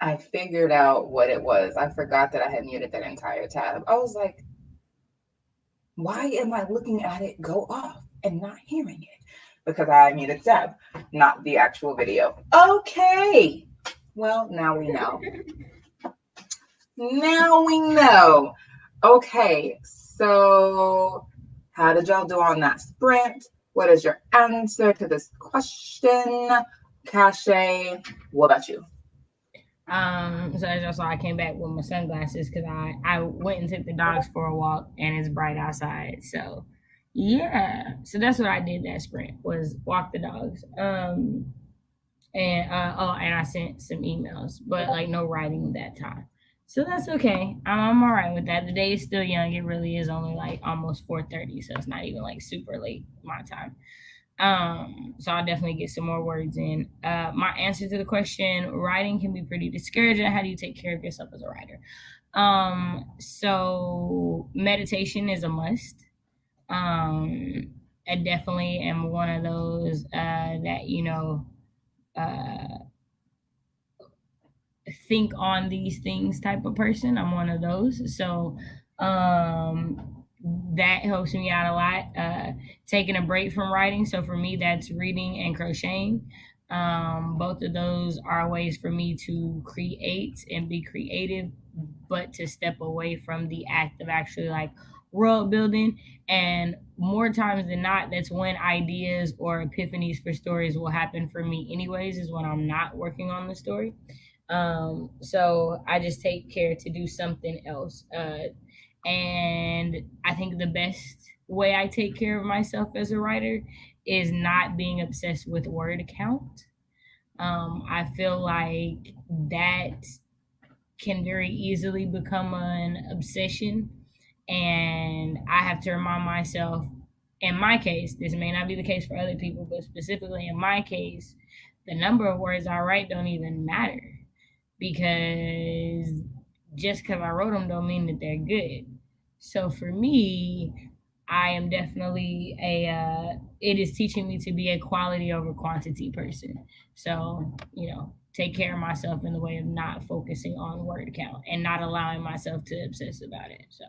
I figured out what it was. I forgot that I had muted that entire tab. I was like, why am I looking at it go off and not hearing it? Because I muted the tab, not the actual video. Okay. Well, now we know. Now we know. Okay, so how did y'all do on that sprint? What is your answer to this question? Cache, what about you? So as y'all saw, I came back with my sunglasses because I went and took the dogs for a walk and it's bright outside. So yeah, so that's what I did that sprint was walk the dogs. And I sent some emails, but like no writing that time. So that's okay. I'm all right with that. The day is still young. It really is only like almost 4:30, so it's not even like super late my time. So I'll definitely get some more words in. My answer to the question: writing can be pretty discouraging. How do you take care of yourself as a writer? So meditation is a must. I definitely am one of those that uh, think on these things type of person. I'm one of those. So um that helps me out a lot. Taking a break from writing. So for me that's reading and crocheting. Both of those are ways for me to create and be creative, but to step away from the act of actually like world building. And more times than not, that's when ideas or epiphanies for stories will happen for me anyways, is when I'm not working on the story. So I just take care to do something else. And I think the best way I take care of myself as a writer is not being obsessed with word count. I feel like that can very easily become an obsession. And I have to remind myself, in my case, this may not be the case for other people, but specifically in my case, the number of words I write don't even matter, because just because I wrote them don't mean that they're good. So for me, I am definitely it is teaching me to be a quality over quantity person. So, take care of myself in the way of not focusing on word count and not allowing myself to obsess about it. So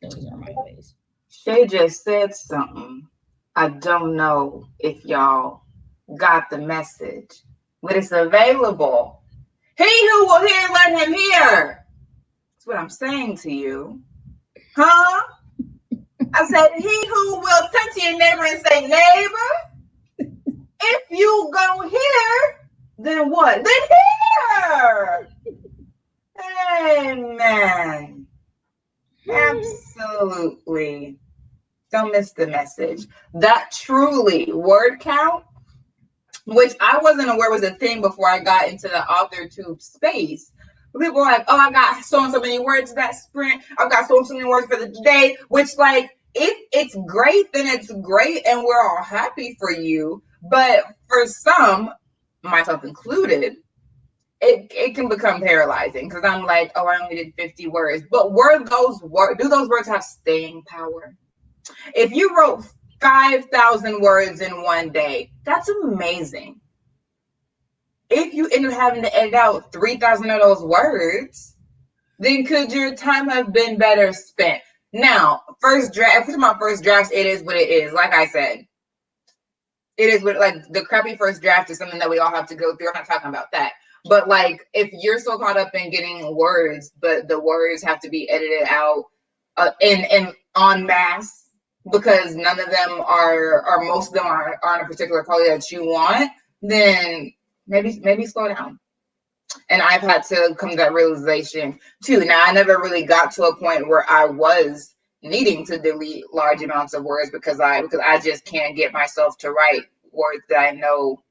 those are my ways. Shay just said something. I don't know if y'all got the message, but it's available. He who will hear, let him hear. That's what I'm saying to you. Huh? I said, he who will turn to your neighbor and say, neighbor, if you go here, then what? Then here. Amen. Absolutely. Don't miss the message. That truly word count, which I wasn't aware was a thing before I got into the author tube space. People were like, oh, I got so and so many words that sprint. I've got so and so many words for the day, which like, if it's great, then it's great. And we're all happy for you. But for some, myself included, it can become paralyzing because I'm like, oh, I only did 50 words. But do those words have staying power? If you wrote 5,000 words in one day, that's amazing. If you end up having to edit out 3,000 of those words, then could your time have been better spent? Now, first draft, if we're talking about first drafts, it is what it is. Like I said, it is what, like, the crappy first draft is something that we all have to go through. I'm not talking about that. But like, if you're so caught up in getting words, but the words have to be edited out in en masse, because none of them are, or most of them aren't a particular color that you want, then maybe slow down. And I've had to come to that realization too. Now, I never really got to a point where I was needing to delete large amounts of words because I just can't get myself to write words that I know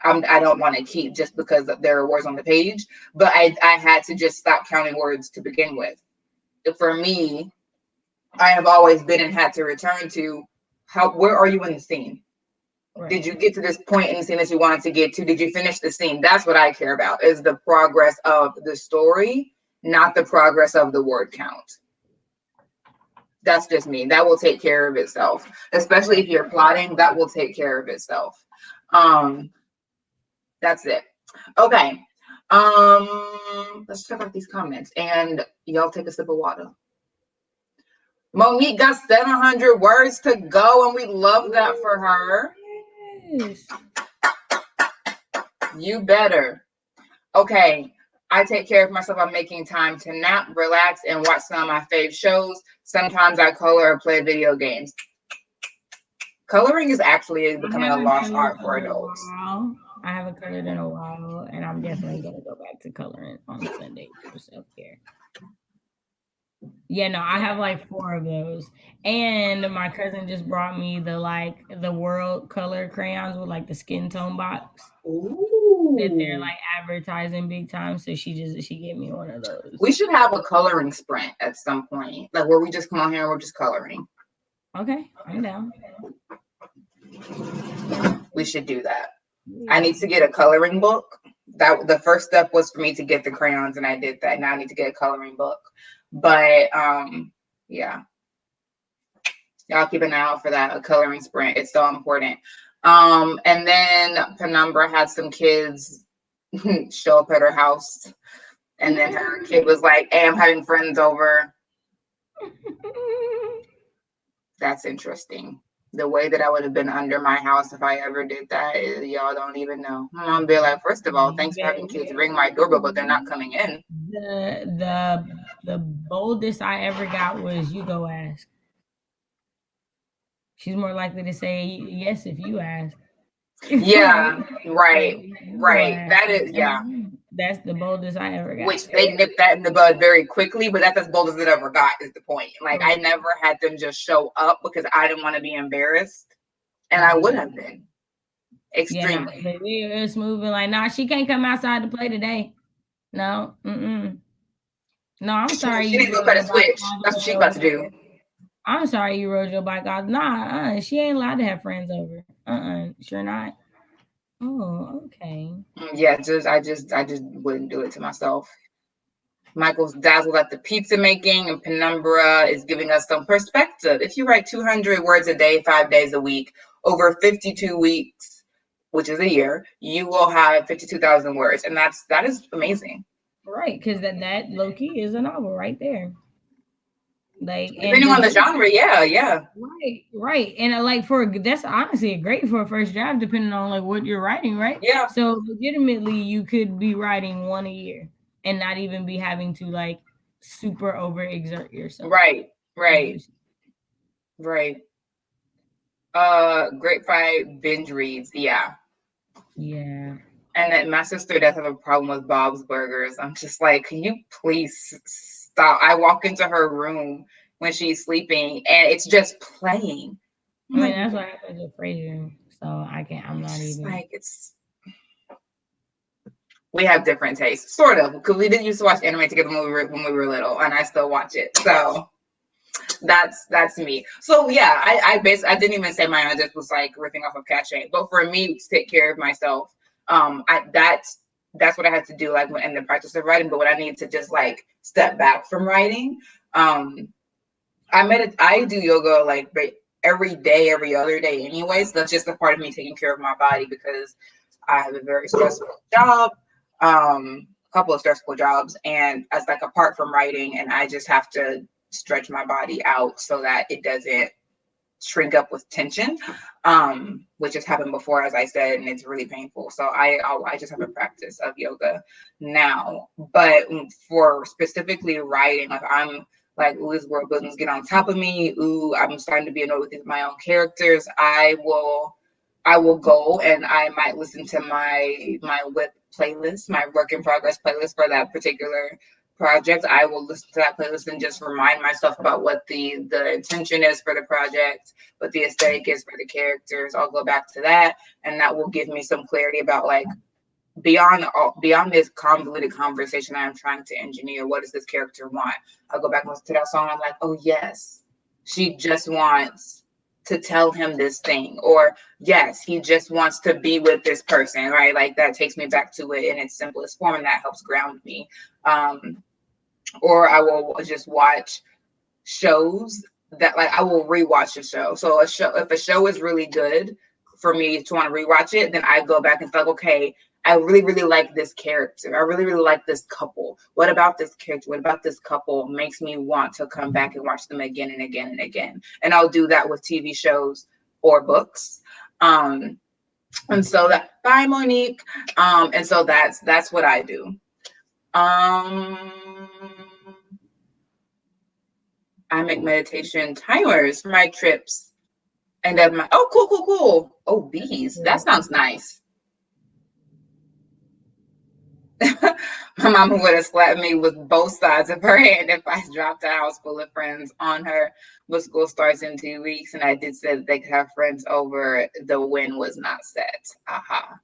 I don't want to keep just because there are words on the page. But I had to just stop counting words to begin with. For me, I have always been and had to return to where are you in the scene? Right. Did you get to this point in the scene that you wanted to get to? Did you finish the scene? That's what I care about, is the progress of the story, not the progress of the word count. That's just me. That will take care of itself. Especially if you're plotting, that will take care of itself. That's it. Okay. Let's check out these comments and y'all take a sip of water. Monique got 700 words to go, and we love that for her. Yes. You better. Okay, I take care of myself. I'm making time to nap, relax, and watch some of my fave shows. Sometimes I color or play video games. Coloring is actually becoming a lost art for adults. I haven't colored in a while, and I'm definitely gonna go back to coloring on Sunday for self-care. Yeah, no, I have like 4 of those. And my cousin just brought me the world color crayons with like the skin tone box that they're Ooh. like advertising big time. So she gave me one of those. We should have a coloring sprint at some point, like where we just come on here and we're just coloring. Okay, I'm down. We should do that. I need to get a coloring book. That the first step was for me to get the crayons, and I did that. Now I need to get a coloring book. But yeah, y'all keep an eye out for that, a coloring sprint. It's so important. And then Penumbra had some kids show up at her house, and then her kid was like, "Hey, I'm having friends over." That's interesting. The way that I would have been under my house if I ever did that, y'all don't even know. I'm gonna be like, first of all, thanks for having kids ring my doorbell, but they're not coming in. The boldest I ever got was, "You go ask." She's more likely to say yes if you ask. Yeah, right, Right. That is, yeah. That's the boldest I ever got. Which they nipped that in the bud very quickly, but that's as bold as it ever got, is the point. Like, I never had them just show up because I didn't want to be embarrassed, and I would have been. Extremely. Yeah, it's moving like, nah, she can't come outside to play today. No, no, I'm sorry. She didn't go try to switch. That's what she's about to do. I'm sorry you rode your bike off. Nah, she ain't allowed to have friends over. Sure not. Oh, okay. Yeah, I just wouldn't do it to myself. Michael's dazzled at the pizza making, and Penumbra is giving us some perspective. If you write 200 words a day, 5 days a week, over 52 weeks, which is a year, you will have 52,000 words, and that is amazing. Right, because that low key is a novel right there. Like, depending on the genre, yeah. Right. And like that's honestly great for a first draft, depending on like what you're writing, right? Yeah. So legitimately, you could be writing one a year and not even be having to like super overexert yourself. Right. Great fight, binge reads, yeah. And then my sister does have a problem with Bob's Burgers. I'm just like, can you please stop? I walk into her room when she's sleeping and it's just playing. I mean, that's what happens with Frasier. So I'm not even like, we have different tastes, sort of, because we didn't used to watch anime together when we were little, and I still watch it. So that's me. So yeah, I didn't even say mine. I just was like ripping off of Cachet. But for me to take care of myself, that's what I had to do, like in the practice of writing. But when I need to just like step back from writing, I do yoga like every day, every other day anyways. That's just a part of me taking care of my body because I have a very stressful job, a couple of stressful jobs, and as like apart from writing, and I just have to stretch my body out so that it doesn't shrink up with tension, which has happened before, as I said, and it's really painful. So I just have a practice of yoga now. But for specifically writing, like I'm like, ooh, this world building's get on top of me. Ooh, I'm starting to be annoyed with my own characters. I will go and I might listen to my whip playlist, my work in progress playlist for that particular project. I will listen to that playlist and just remind myself about what the intention is for the project, what the aesthetic is for the characters. I'll go back to that, and that will give me some clarity about like beyond this convoluted conversation I'm trying to engineer. What does this character want? I'll go back and listen to that song. I'm like, oh yes, she just wants to tell him this thing, or yes, he just wants to be with this person, right? Like that takes me back to it in its simplest form, and that helps ground me. Or I will just watch shows that like I will rewatch a show. So if a show is really good for me to want to rewatch it, then I go back and think, okay, I really, really like this character. I really, really like this couple. What about this character? What about this couple makes me want to come back and watch them again and again and again? And I'll do that with TV shows or books. And so that, bye Monique. And so that's what I do. Um, I make meditation timers for my trips. And then my, oh, cool, cool, cool. Oh, bees. That sounds nice. My mama would have slapped me with both sides of her hand if I dropped a house full of friends on her. But school starts in 2 weeks, and I did say that they could have friends over. The wind was not set. Aha.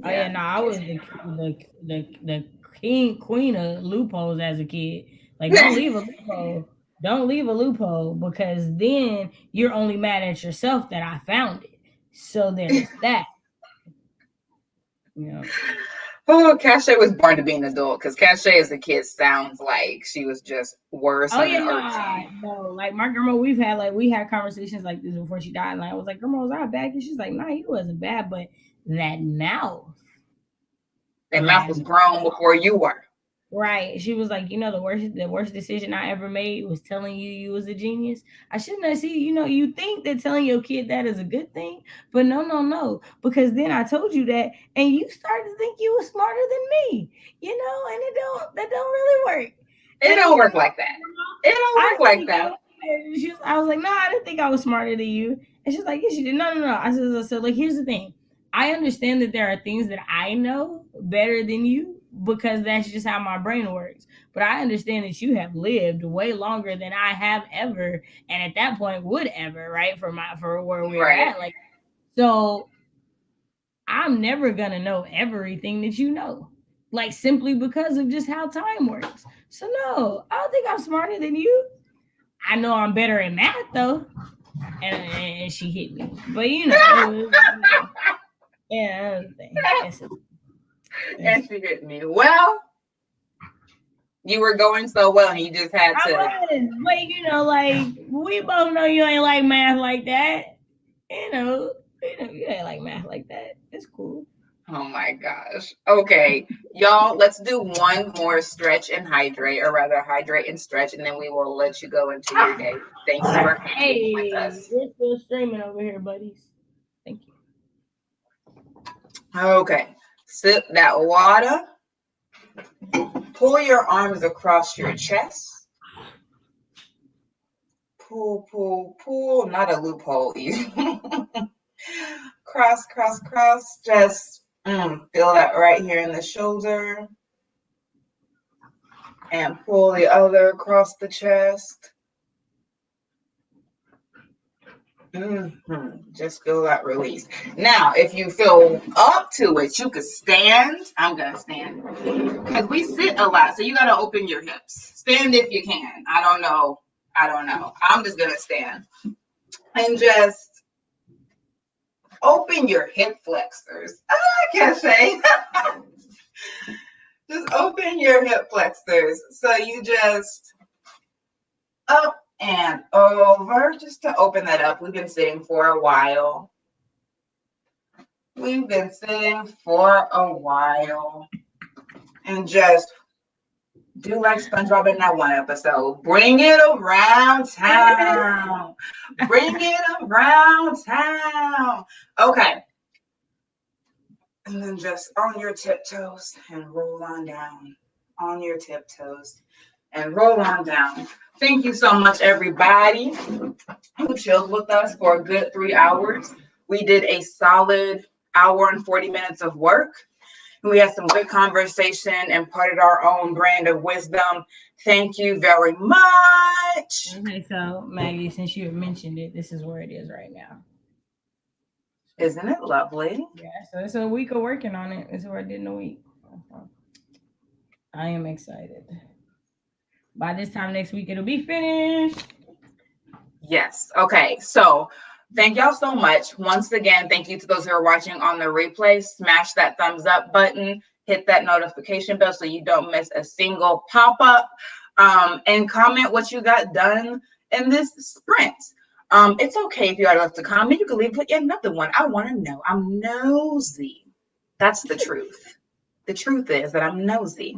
Oh yeah, no, I was the queen of loopholes as a kid. Like, don't leave a loophole. Don't leave a loophole because then you're only mad at yourself that I found it. So there's that. You know. Oh, Cache was born to be an adult because Cache as a kid sounds like she was just worse Oh on yeah, an nah, artsy. no. Like my grandma, we had conversations like this before she died. And I was like, Grandma, was I bad? And she's like, Nah, you wasn't bad, but that mouth, That mouth that was grown before you were. right. She was like, the worst decision I ever made was telling you you was a genius. I shouldn't have see, you think that telling your kid that is a good thing, but no, no, no. Because then I told you that and you started to think you were smarter than me, and that don't really work. It And don't because work like that. It don't I work like think that. I was like, no, I didn't think I was smarter than you. And she's like, yes, you did. No, no, no. I said, so like, here's the thing. I understand that there are things that I know better than you because that's just how my brain works. But I understand that you have lived way longer than I have ever, and at that point would ever, right? For where we're Right. at, like, so I'm never gonna know everything that you know, like simply because of just how time works. So no, I don't think I'm smarter than you. I know I'm better at math though, and she hit me. But yeah, that's the thing. And she hit me. Well, you were going so well, and you just had I to. was, but like we both know you ain't like math like that. You ain't like math like that. It's cool. Oh my gosh. Okay, y'all, let's do one more stretch and hydrate, or rather, hydrate and stretch, and then we will let you go into your day. Thank you for hanging with Hey, us. we're still streaming over here, buddies. Thank you. Okay, sip that water. Pull your arms across your chest. Pull, pull, pull. Not a loophole, either. Cross, cross, cross. Just feel that right here in the shoulder. And pull the other across the chest. Just feel that release. Now, if you feel up to it, you could stand. I'm going to stand because we sit a lot. So you got to open your hips. Stand if you can. I don't know. I'm just going to stand and just open your hip flexors. I can't say. Just open your hip flexors. So you just up and over just to open that up. We've been sitting for a while. And just do like SpongeBob in that one episode. Bring it around town. Bring it around town. Okay. And then just on your tiptoes and roll on down. On your tiptoes and roll on down. Thank you so much, everybody who chilled with us for a good 3 hours. We did a solid hour and 40 minutes of work. We had some good conversation and imparted our own brand of wisdom. Thank you very much. Okay, so Maggie, since you had mentioned it, this is where it is right now. Isn't it lovely? Yeah, so it's a week of working on it. It's what I did in a week. I am excited. By this time next week, it'll be finished. Yes. Okay. So thank y'all so much. Once again, thank you to those who are watching on the replay. Smash that thumbs up button. Hit that notification bell so you don't miss a single pop-up. And comment what you got done in this sprint. It's okay if you already left a comment. You can leave another one. I want to know. I'm nosy. That's the truth. The truth is that I'm nosy.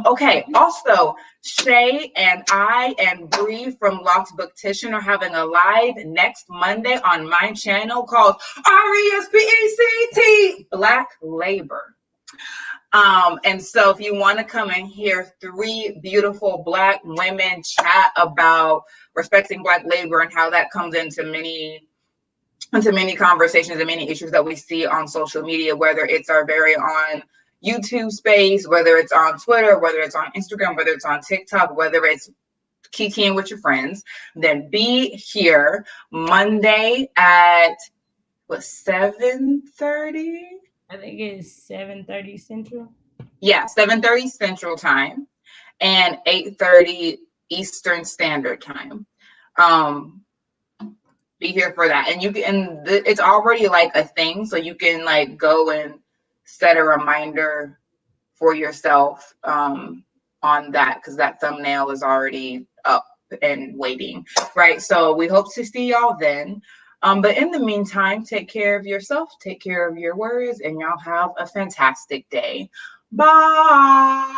Okay. Also, Shay and I and Bree from Locked Booktition are having a live next Monday on my channel called RESPECT Black Labor. And so if you want to come and hear three beautiful Black women chat about respecting Black labor and how that comes into many conversations and many issues that we see on social media, whether it's our very on YouTube space, whether it's on Twitter, whether it's on Instagram, whether it's on TikTok, whether it's kikiing with your friends, then be here Monday at what, 7:30? I think it's 7:30 Central. Yeah, 7:30 Central Time and 8:30 Eastern Standard Time. Be here for that, and you can, and it's already like a thing, so you can like go and set a reminder for yourself on that, because that thumbnail is already up and waiting, right? So we hope to see y'all then. But in the meantime, take care of yourself, take care of your words, and y'all have a fantastic day. Bye.